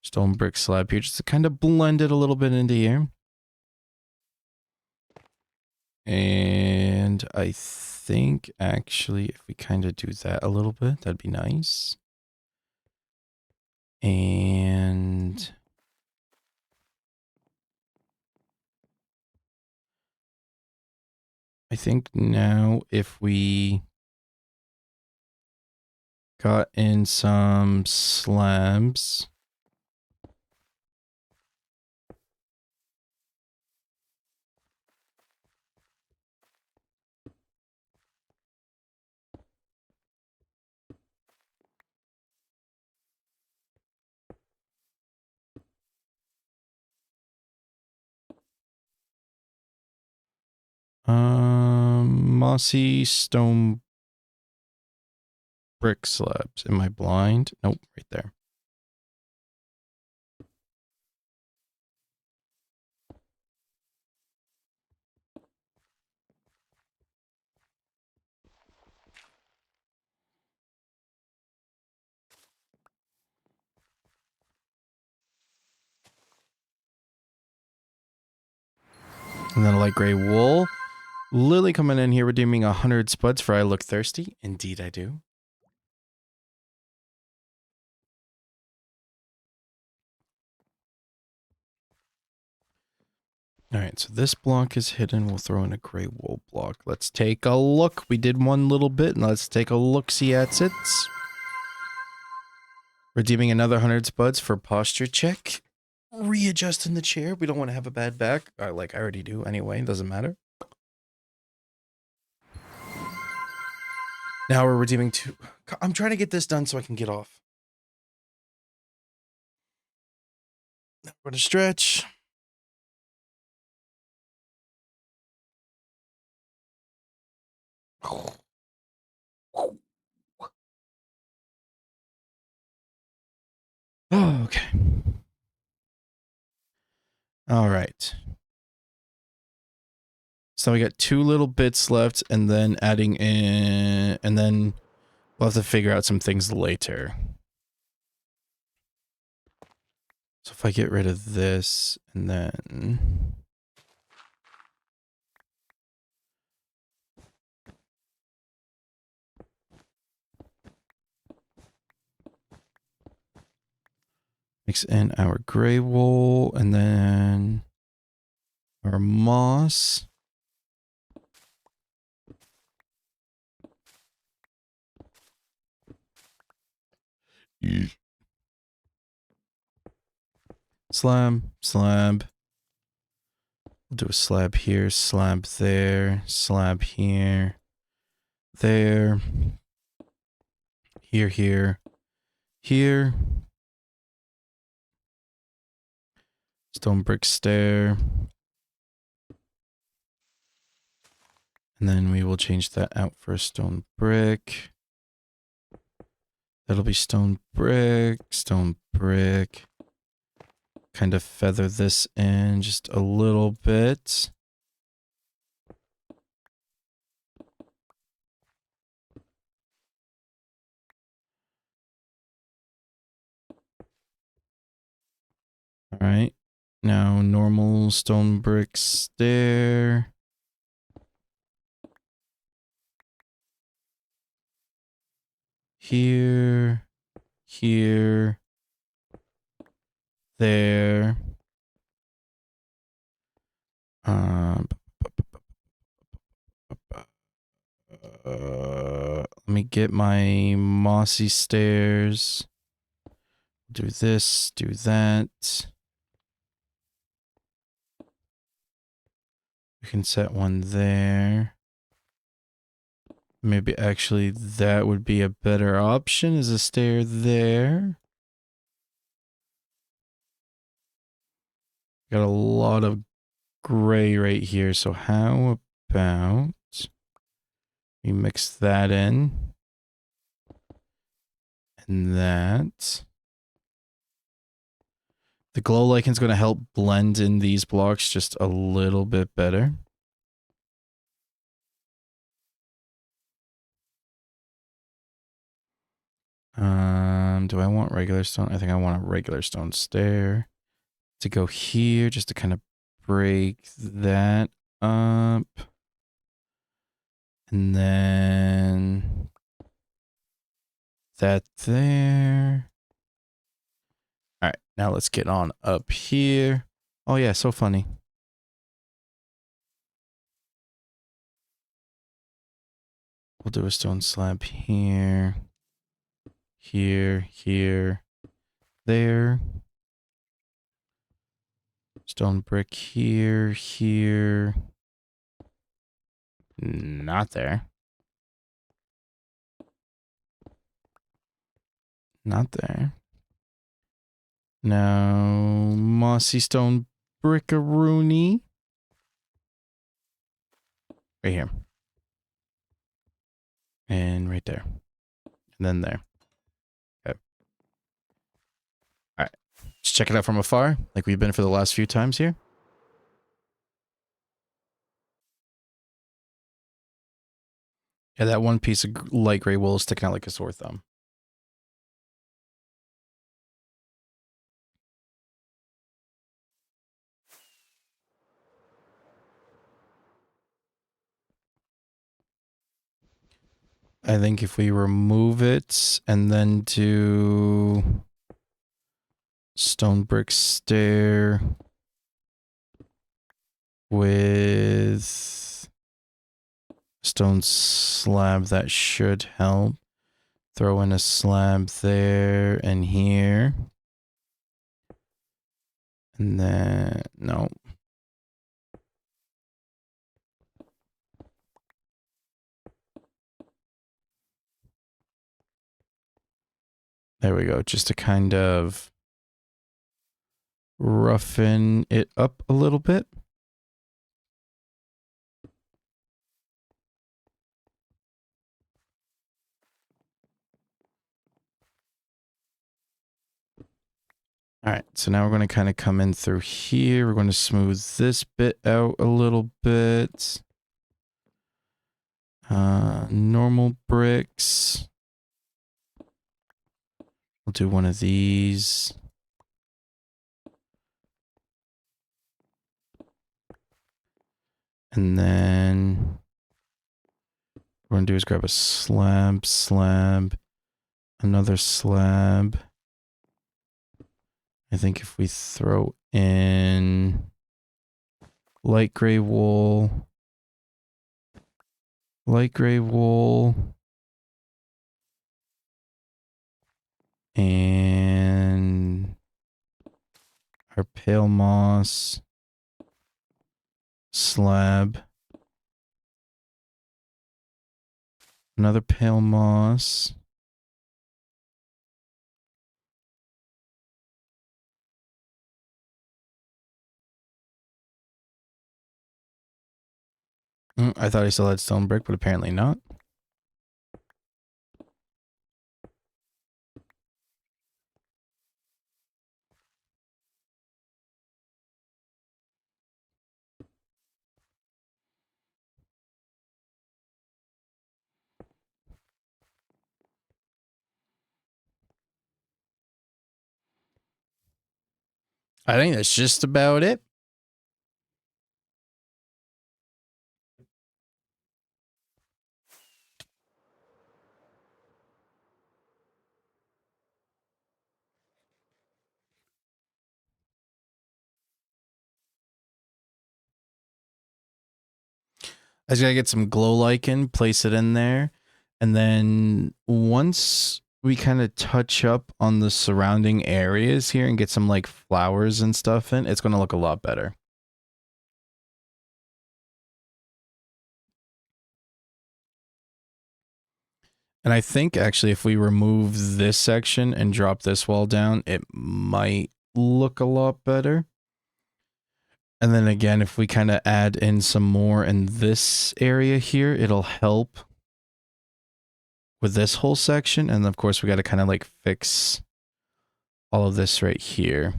stone brick slab here just to kind of blend it a little bit into here. And I think actually if we kind of do that a little bit, that'd be nice. And I think now if we got in some slabs. Mossy stone brick slabs. Am I blind? Nope, right there. And then a light gray wool. Lily coming in here redeeming 100 spuds for I look thirsty. Indeed I do. All right, so this block is hidden. We'll throw in a gray wool block. Let's take a look. We did one little bit, and let's take a look-see at it. Redeeming another 100 spuds for posture check. Readjusting the chair. We don't want to have a bad back. Like I already do anyway. Doesn't matter. Now we're redeeming two. I'm trying to get this done so I can get off. Now we're going to stretch. Oh, okay. All right. So we got two little bits left, and then adding in, and then we'll have to figure out some things later. So if I get rid of this, and then mix in our gray wool, and then our moss. Slab. We'll do a slab here, slab there, slab here, there, here. Stone brick stair. And then we will change that out for a stone brick. That'll be stone brick. Kind of feather this in just a little bit. All right. Now normal stone brick stair. Here. Here. There. Um, let me get my mossy stairs. Do this, do that. We can set one there. Maybe actually that would be a better option, is a stair there. Got a lot of gray right here, so how about we mix that in and that. The glow liken's going to help blend in these blocks just a little bit better. Do I want regular stone? I think I want a regular stone stair to go here just to kind of break that up. And then that there. All right, now let's get on up here. Oh yeah, so funny. We'll do a stone slab here. Here, here, there. Stone brick here, here. Not there. Not there. Now, mossy stone brickaroony. Right here. And right there. And then there. Okay. Alright. Let's check it out from afar, like we've been for the last few times here. Yeah, that one piece of light gray wool is sticking out like a sore thumb. I think if we remove it and then do stone brick stair with stone slab, that should help. Throw in a slab there and here. And then, no. There we go. Just to kind of roughen it up a little bit. All right, so now we're going to kind of come in through here. We're going to smooth this bit out a little bit. Normal bricks. We'll do one of these. And then what we're going to do is grab a slab, slab, another slab. I think if we throw in light gray wool, and our pale moss slab, another pale moss, I thought I still had stone brick, but apparently not. I think that's just about it. I just gotta get some glow lichen, place it in there, and then once we kind of touch up on the surrounding areas here and get some like flowers and stuff in, it's gonna look a lot better. And I think actually if we remove this section and drop this wall down, it might look a lot better. And then again, if we kind of add in some more in this area here, it'll help with this whole section. And of course, we got to kind of like fix all of this right here.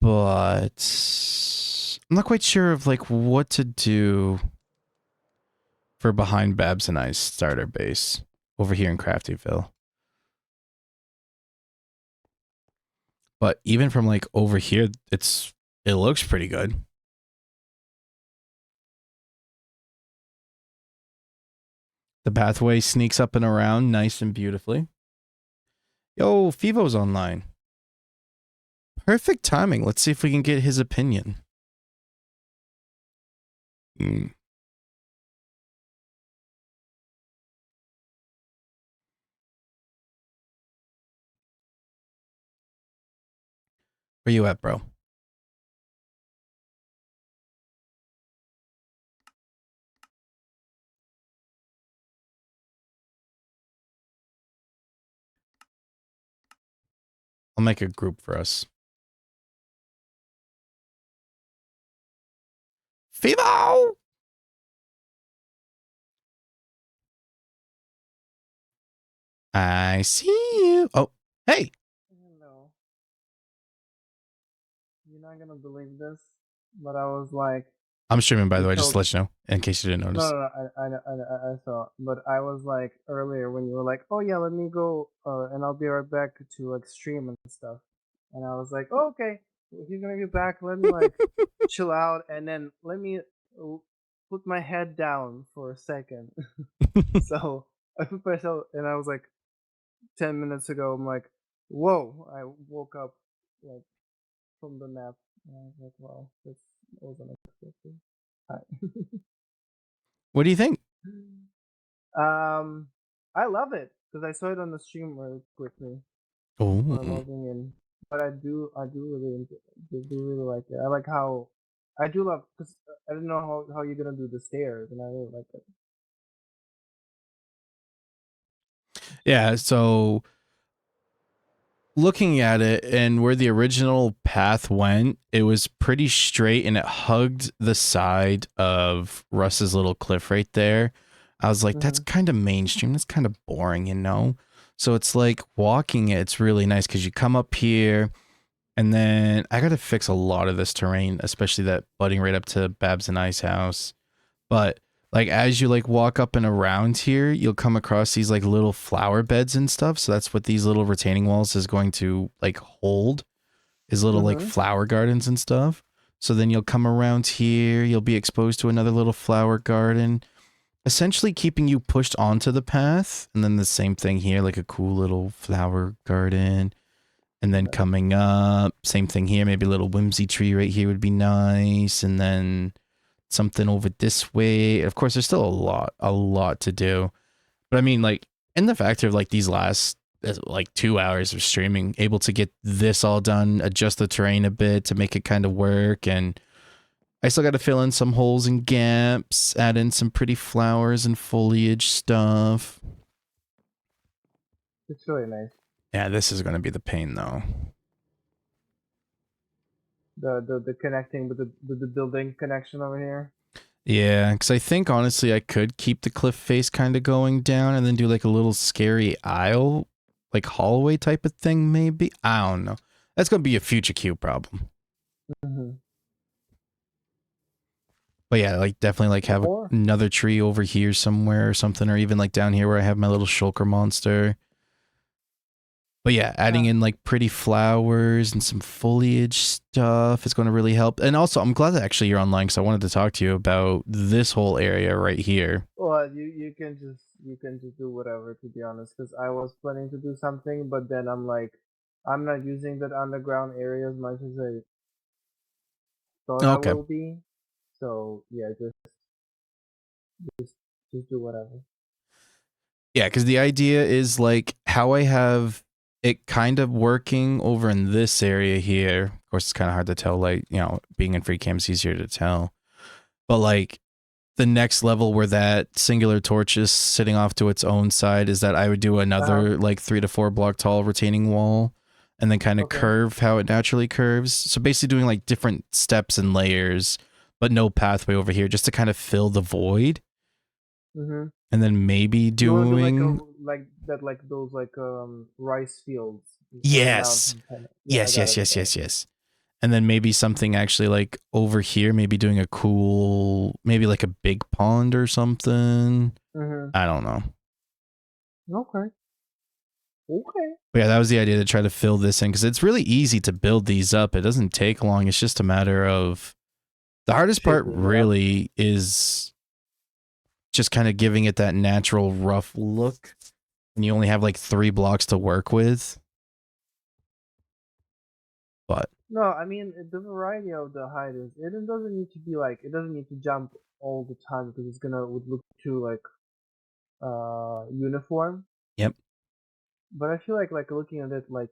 But I'm not quite sure of like what to do for behind Babs and I's starter base over here in Craftyville. But even from like over here, it looks pretty good. The pathway sneaks up and around nice and beautifully. Yo, Fivo's online. Perfect timing. Let's see if we can get his opinion. Where you at, bro? I'll make a group for us. Fivo! I see you. Oh, hey. Hello. You're not gonna believe this, but I was like, I'm streaming, by you the way, just to told let you know, in case you didn't no, notice. no, no, I saw, but I was like earlier when you were like, oh yeah, let me go, and I'll be right back to like stream and stuff, and I was like, oh, okay, he's gonna be back. Let me like chill out, and then let me put my head down for a second. So I put myself, and I was like, 10 minutes ago, I'm like, whoa! I woke up like from the nap. And I was like, wow, this was unexpected. Hi. What do you think? um, I love it because I saw it on the stream really quickly Oh, before logging in. But I do really, do really like it. I like how, I do love because I didn't know how you're gonna do the stairs, and I really like it. yeah. So looking at it and where the original path went, it was pretty straight and it hugged the side of Russ's little cliff right there. I was like, that's Mm-hmm. kind of mainstream. That's kind of boring, you know? So it's like walking it, it's really nice because you come up here and then I got to fix a lot of this terrain, especially that budding right up to Babs and I's house. But like as you like walk up and around here, you'll come across these like little flower beds and stuff. So that's what these little retaining walls is going to like hold, is little like Mm-hmm. flower gardens and stuff. So then you'll come around here, you'll be exposed to another little flower garden, essentially keeping you pushed onto the path. And then the same thing here, like a cool little flower garden. And then Nice. coming up, same thing here, maybe a little whimsy tree right here would be nice. And then something over this way. Of course, there's still a lot to do. But I mean, like, in the factor of like these last like 2 hours of streaming, able to get this all done, adjust the terrain a bit to make it kind of work, and I still got to fill in some holes and gaps, add in some pretty flowers and foliage stuff. It's really nice. Yeah, this is going to be the pain though. The connecting with the building connection over here. Yeah, because I think honestly I could keep the cliff face kind of going down and then do like a little scary aisle, like hallway type of thing, maybe. I don't know. That's gonna be a future queue problem. Mm-hmm. But yeah, like definitely like have Or another tree over here somewhere or something, or even like down here where I have my little shulker monster. But yeah, adding in like pretty flowers and some foliage stuff is going to really help. And also, I'm glad that actually you're online because I wanted to talk to you about this whole area right here. Well, you can just do whatever, to be honest, because I was planning to do something, but then I'm like, I'm not using that underground area as much as I thought I Okay. will be. So yeah, just just do whatever. Yeah, because the idea is like how I have it kind of working over in this area here. Of course, it's kind of hard to tell, like, being in free cam is easier to tell. But like the next level where that singular torch is sitting off to its own side is that I would do Uh-huh. another like 3 to 4 block tall retaining wall and then kind of Okay. curve how it naturally curves. So basically doing like different steps and layers, but no pathway over here just to kind of fill the void. Mm-hmm. And then maybe You want to do like a doing like that like those like rice fields on the yes. mountain kind of. Yeah, I Yes, got yes, it. I yes, got it. yes, yes. And then maybe something actually like over here, maybe doing a cool, maybe like a big pond or something. Mm-hmm. I don't know. Okay. Okay. But yeah, that was the idea to try to fill this in because it's really easy to build these up. It doesn't take long. It's just a matter of the hardest part Shaping it up. really is just kind of giving it that natural rough look. And you only have like 3 blocks to work with. But No, I mean the variety of the height is it doesn't need to be like it doesn't need to jump all the time because it's gonna would look too like uniform. yep. But I feel like looking at it like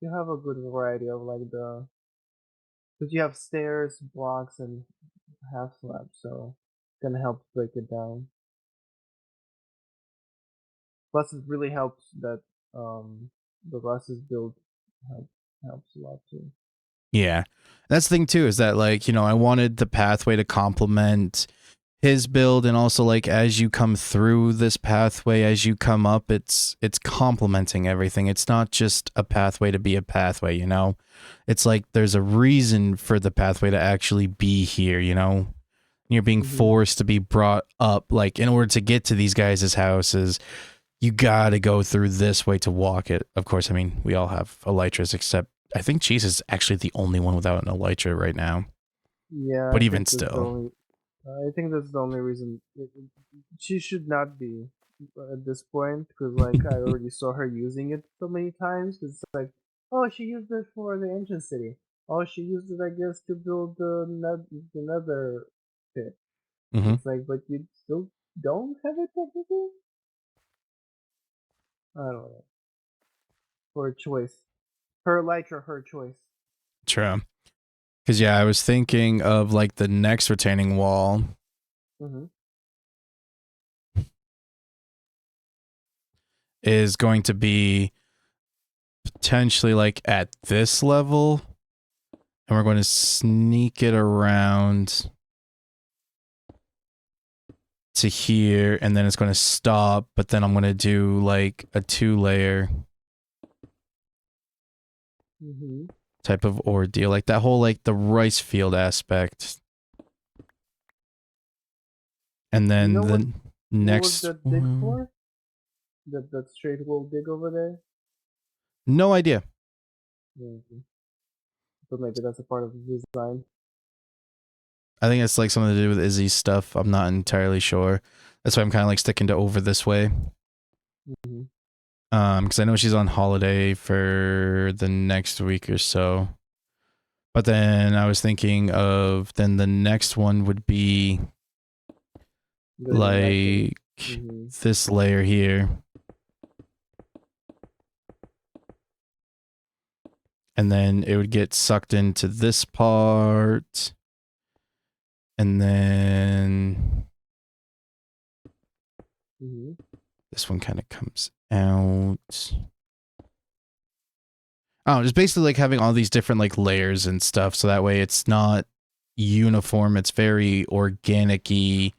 you have a good variety of like the because you have stairs, blocks, and half slabs, so it's gonna help break it down. Plus, it really helps that the Russ is built help, helps a lot too. Yeah. That's the thing too, is that like, I wanted the pathway to complement his build and also like as you come through this pathway, as you come up, it's complementing everything. It's not just a pathway to be a pathway. It's like there's a reason for the pathway to actually be here. You're being Hmm. forced to be brought up. Like in order to get to these guys' houses, you gotta go through this way to walk it. Of course, I mean, we all have elytras, except I think Cheese is actually the only one without an elytra right now. Yeah, But I even think that's the still. only. I think that's the only reason she should not be at this point because like I already saw her using it so many times. It's like, oh, she used it for the ancient city. Oh, she used it, I guess, to build the nether pit. hmm It's like, but you still don't have it technically. I don't know. Her choice. Her elytra, her choice. True. Because, yeah, I was thinking of like the next retaining wall Mm-hmm. is going to be potentially like at this level. And we're going to sneak it around to here. And then it's going to stop. But then I'm going to do like a 2 layer Mm-hmm. type of ordeal. Like that whole like the rice field aspect. And You then know the what was next that dig one. for? That straight wall dig over there? No idea. Mm-hmm. But maybe that's a part of the design. I think it's like something to do with Izzy's stuff. I'm not entirely sure. That's why I'm kind of like sticking to over this way. Mm-hmm. Because I know she's on holiday for the next week or so. But then I was thinking of then the next one would be Doing like an like mm-hmm. this layer here. And then it would get sucked into this part. And then Mm-hmm. this one kind of comes out. Oh, just basically like having all these different like layers and stuff, so that way it's not uniform. It's very organic-y,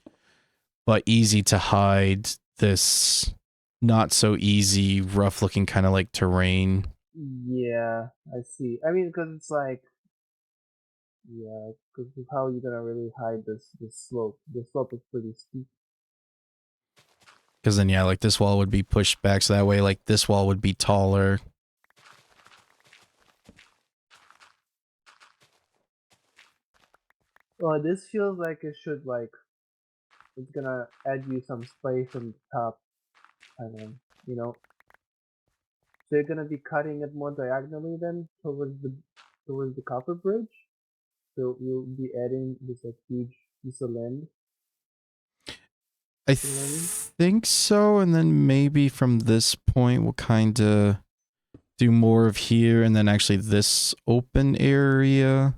but easy to hide this not so easy, rough looking kind of like terrain. Yeah, I see. I mean, because it's like, yeah, because how are you gonna really hide this slope? The slope is pretty steep. Because then yeah, like this wall would be pushed back, so that way like this wall would be taller. This feels like it should like it's gonna add you some space on the top, and then you know. So you're gonna be cutting it more diagonally then towards the copper bridge. So you'll be adding this like huge piece of land. I You know what I mean? think so, and then maybe from this point we'll kind of do more of here, and then actually this open area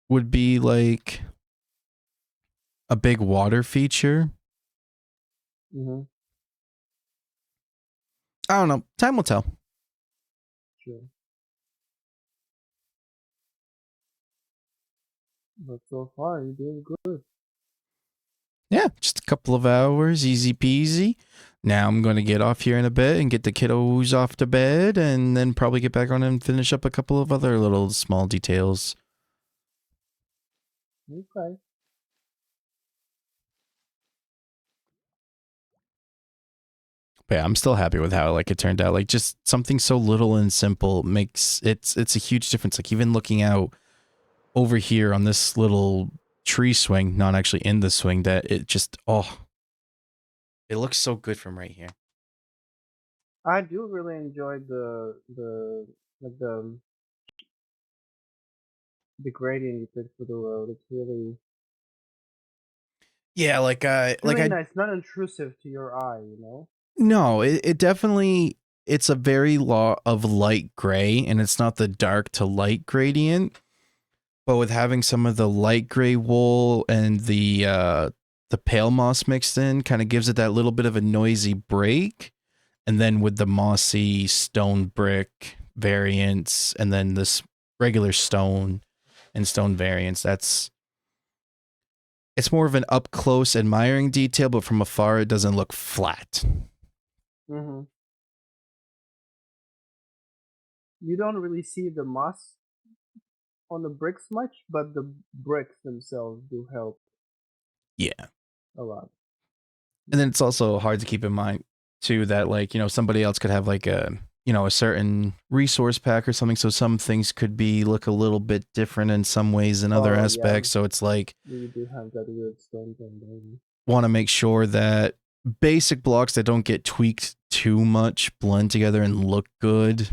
would be like a big water feature. Mm-hmm. I don't know. Time will tell. Sure. But so far you're doing good. Yeah, just a couple of hours, easy peasy. Now I'm going to get off here in a bit and get the kiddos off to bed, and then probably get back on and finish up a couple of other little small details. Okay. But yeah, I'm still happy with how like it turned out. Like just something so little and simple makes it's a huge difference. Like even looking out over here on this little tree swing, not actually in the swing, that it just it looks so good from right here. I do really enjoy the like the gradient you picked for the road. Yeah, It's really nice, not intrusive to your eye, you know? no, it definitely it's a very lot of light gray, and it's not the dark to light gradient. But with having some of the light gray wool and the pale moss mixed in, kind of gives it that little bit of a noisy break. And then with the mossy stone brick variants, and then this regular stone and stone variants, it's more of an up close admiring detail, but from afar it doesn't look flat. Mm-hmm. You don't really see the moss on the bricks much, but the bricks themselves do help Yeah. a lot. And then it's also hard to keep in mind too that like, somebody else could have like a certain resource pack or something, so some things could be look a little bit different in some ways than other Oh yeah, aspects. So it's like you do have that weird stone thing, don't you? want to make sure that basic blocks that don't get tweaked too much blend together and look good.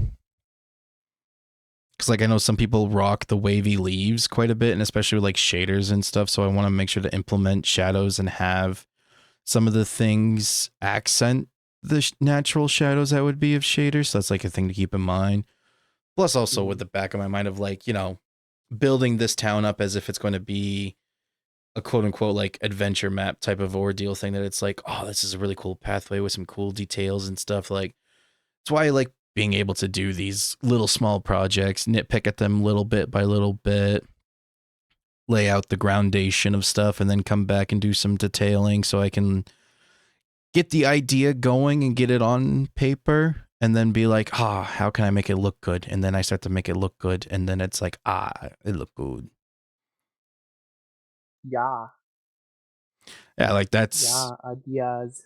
Because like I know some people rock the wavy leaves quite a bit, and especially with like shaders and stuff, so I want to make sure to implement shadows and have some of the things accent the natural shadows that would be of shaders. So that's like a thing to keep in mind. Plus also with Mm-hmm. the back of my mind of like, building this town up as if it's going to be a quote unquote like adventure map type of ordeal thing, that it's like, oh, this is a really cool pathway with some cool details and stuff. Like it's why I like being able to do these little small projects, nitpick at them little bit by little bit, lay out the groundation of stuff, and then come back and do some detailing so I can get the idea going and get it on paper, and then be like, how can I make it look good? And then I start to make it look good, and then it's like, it looked good. Yeah, Yeah, like that's yeah, ideas.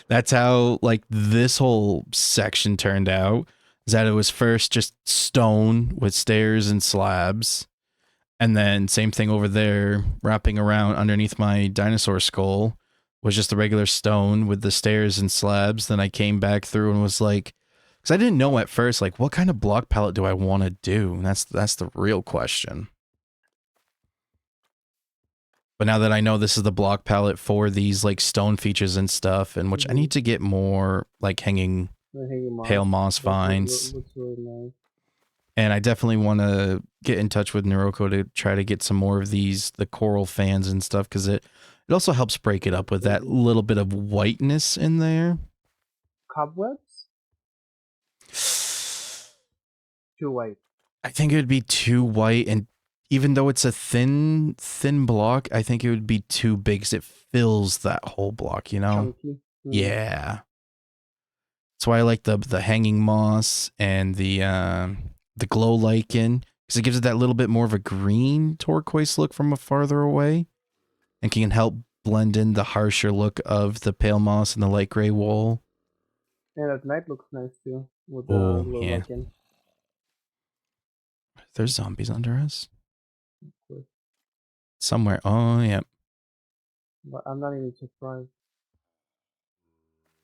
that's how like this whole section turned out. Is that it was first just stone with stairs and slabs, and then same thing over there, wrapping around underneath my dinosaur skull was just the regular stone with the stairs and slabs. Then I came back through and was like, because I didn't know at first, like, what kind of block palette do I want to do? And that's the real question. But now that I know this is the block palette for these like stone features and stuff, and which I Mm-hmm. need to get more like hanging The hanging pale moss. moss That vines. looks really nice. And I definitely want to get in touch with Noroko to try to get some more of the coral fans and stuff, because it also helps break it up with that Absolutely. little bit of whiteness in there. Cobwebs? Too white. I think it would be too white, and even though it's a thin block, I think it would be too big because it fills that whole block, you know? Chunky. Mm. Yeah. That's why I like the hanging moss and the glow lichen, because it gives it that little bit more of a green turquoise look from a farther away, and can help blend in the harsher look of the pale moss and the light gray wool. And at night looks nice too, with the Oh glow yeah, lichen. there's zombies under us. somewhere. Oh, yeah. But I'm not even surprised.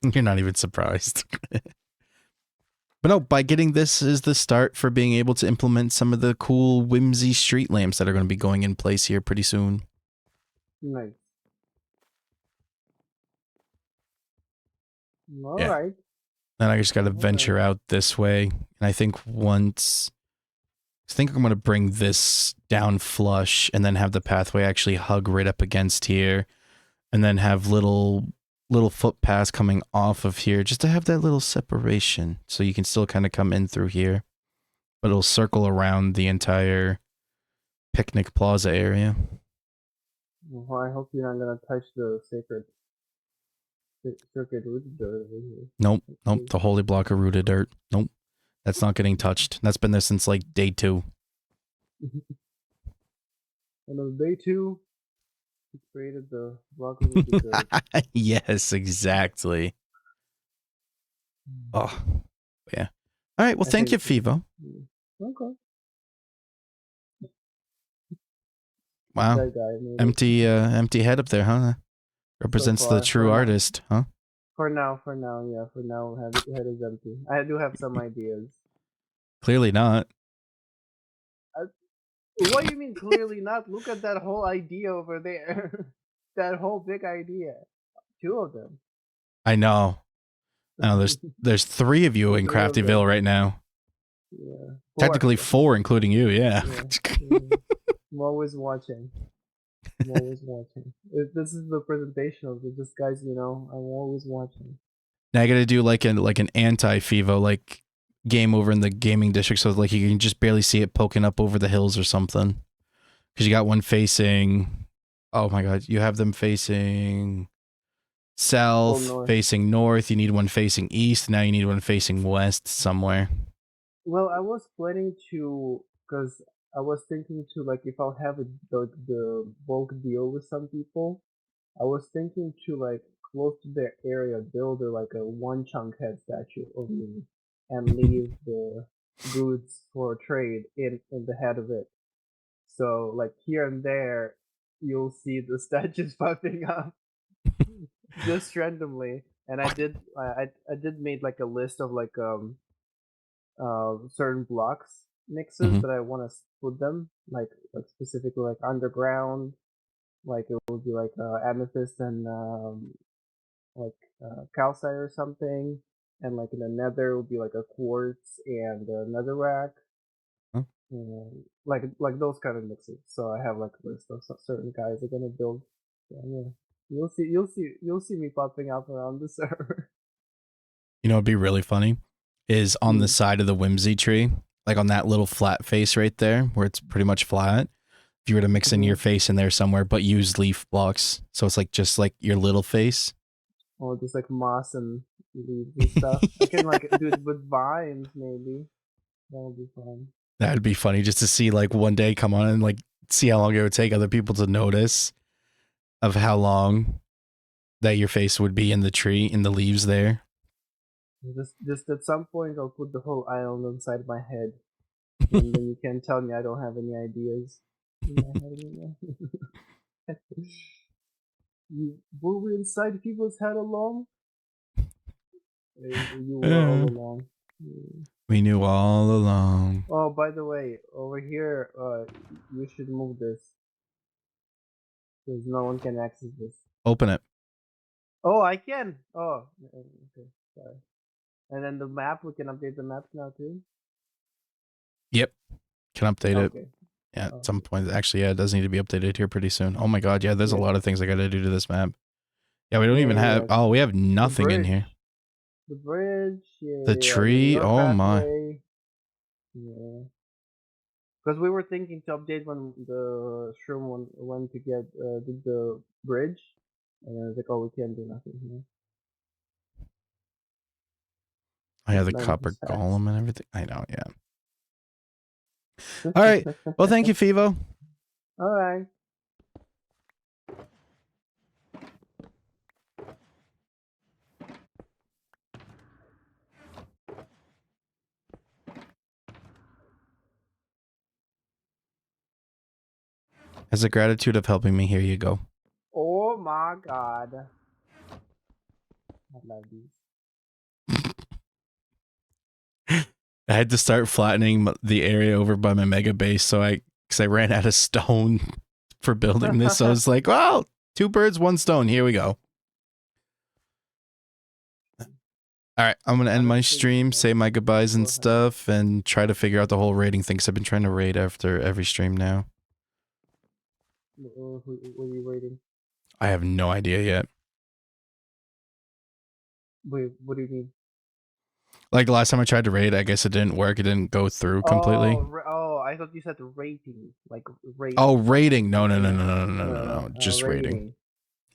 You're not even surprised. But no, by getting this is the start for being able to implement some of the cool whimsy street lamps that are going to be going in place here pretty soon. Nice. Yeah. Alright. Then I just got to Alright. venture out this way. And I think I think I'm going to bring this down flush and then have the pathway actually hug right up against here. And then have little footpaths coming off of here just to have that little separation. So you can still kind of come in through here. But it'll circle around the entire picnic plaza area. Well, I hope you're not gonna touch the sacred circuit root dirt over here. Nope. The holy block of rooted dirt. Nope. That's not getting touched. That's been there since like day 2. And on day 2, he created the block of rooted dirt. Yes, exactly. Oh, yeah. All right. Well, thank you, Fivo. Okay. Wow. That guy Empty head up there, huh? Represents the true artist, huh? For now, yeah. For now, head is empty. I do have some ideas. Clearly not. What do you mean clearly not? Look at that whole idea over there. That whole big idea. 2 of them. I know. There's 3 of you in Craftyville right now. Yeah. 4. Technically 4, including you. Yeah. I'm always watching. This is the presentation of it. Just guys, I'm always watching. Now I gotta do like an anti-Fivo like game over in the gaming district, so like you can just barely see it poking up over the hills or something. Because you got one facing. Oh my god, you have them facing south, facing north. You need one facing east. Now you need one facing west somewhere. Well, I was planning to, because I was thinking to, like, if I'll have the bulk deal with some people, I was thinking to, like, close to their area, build like a one chunk head statue of me and leave the goods for trade in the head of it. So, like, here and there, you'll see the statues popping up just randomly. And I did made like a list of like certain blocks mixes that I want to put them like specifically like underground, like it would be like amethyst and like calcite or something, and like in the nether it would be like a quartz and a netherrack, and like those kind of mixes. So I have like a list of certain guys are gonna build. So, yeah, you'll see me popping up around the server. You know, it'd be really funny is on the side of the whimsy tree, like on that little flat face right there, where it's pretty much flat. If you were to mix in your face in there somewhere, but use leaf blocks, so it's like just like your little face. Or just like moss and leaves and stuff. I can like do it with vines maybe. That would be fun. That'd be funny just to see like one day come on and like see how long it would take other people to notice of how long that your face would be in the tree, in the leaves there. Just at some point I'll put the whole island inside my head. And then you can tell me I don't have any ideas in my head anymore. Were we inside people's head along? You were all along. We knew all along. Oh, by the way, over here, you should move this. Because no one can access this. Open it. Oh, I can! Oh, okay, sorry. And then the map, we can update the maps now too? Yep. Can update it. Yeah, at some point. Actually, yeah, it does need to be updated here pretty soon. Oh my god, yeah, there's a lot of things I gotta do to this map. Yeah, we don't even have... Oh, we have nothing in here. The bridge, the tree, oh my. Yeah. Because we were thinking to update when the shroom went to get did the bridge, and I was like, oh, we can't do nothing here. I have the copper golem and everything. I know, yeah. All right. Well, thank you, Fivo. All right. As a gratitude of helping me, here you go. Oh my god. I love these. I had to start flattening the area over by my mega base, because I ran out of stone for building this. So I was like, well, 2 birds, 1 stone. Here we go. All right, I'm gonna end my stream, say my goodbyes and stuff, and try to figure out the whole raiding thing. Cause I've been trying to raid after every stream now. What are you waiting? I have no idea yet. Wait, what do you mean? Like the last time I tried to raid, I guess it didn't work. It didn't go through completely. I thought you said rating, like rating. Oh, raiding? No. Just raiding.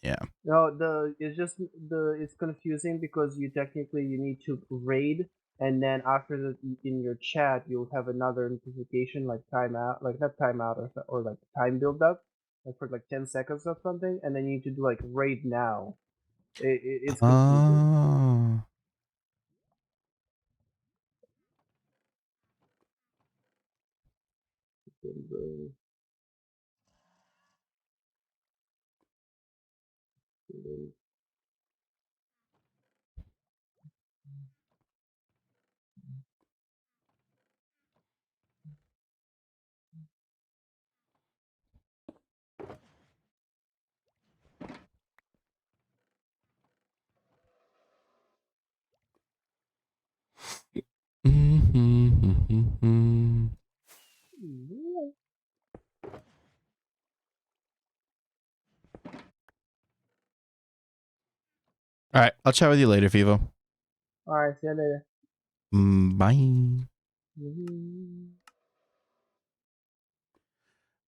Yeah. No, it's confusing because you need to raid, and then after in your chat you'll have another notification like timeout, like not timeout or like time build up, like for like 10 seconds or something, and then you need to do like raid now. It's confusing. Oh. All right, I'll chat with you later, Vivo. All right, see you later. Bye.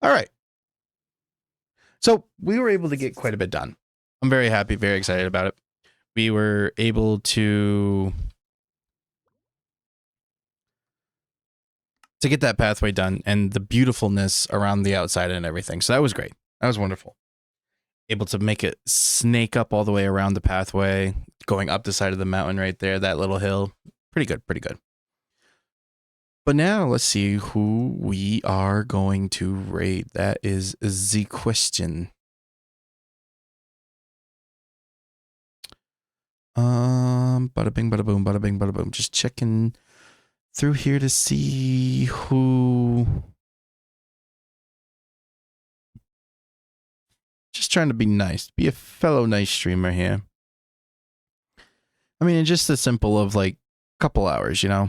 All right. So we were able to get quite a bit done. I'm very happy, very excited about it. We were able to get that pathway done and the beautifulness around the outside and everything. So that was great. That was wonderful. Able to make it snake up all the way around the pathway, going up the side of the mountain right there, that little hill. Pretty good, pretty good. But now let's see who we are going to raid. That is the question. Bada bing, bada boom, bada bing, bada boom. Just checking through here to see who. Just trying to be nice, be a fellow nice streamer here. I mean, just the simple of like a couple hours, you know.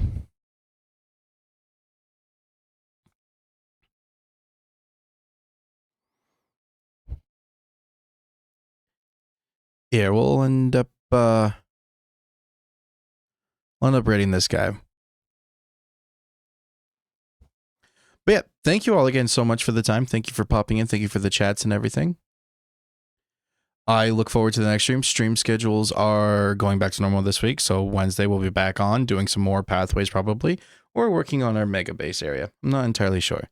Yeah, we'll end up raiding this guy. But yeah, thank you all again so much for the time. Thank you for popping in. Thank you for the chats and everything. I look forward to the next stream. Stream schedules are going back to normal this week. So Wednesday we'll be back on doing some more pathways probably. Or working on our mega base area. I'm not entirely sure.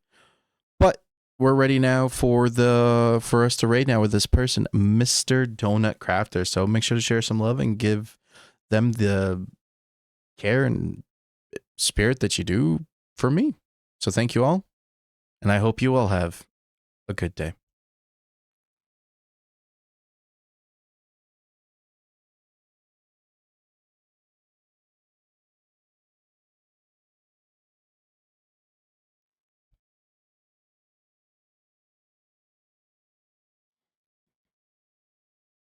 But we're ready now for us to raid now with this person, Mr. Donut Crafter. So make sure to share some love and give them the care and spirit that you do for me. So thank you all. And I hope you all have a good day.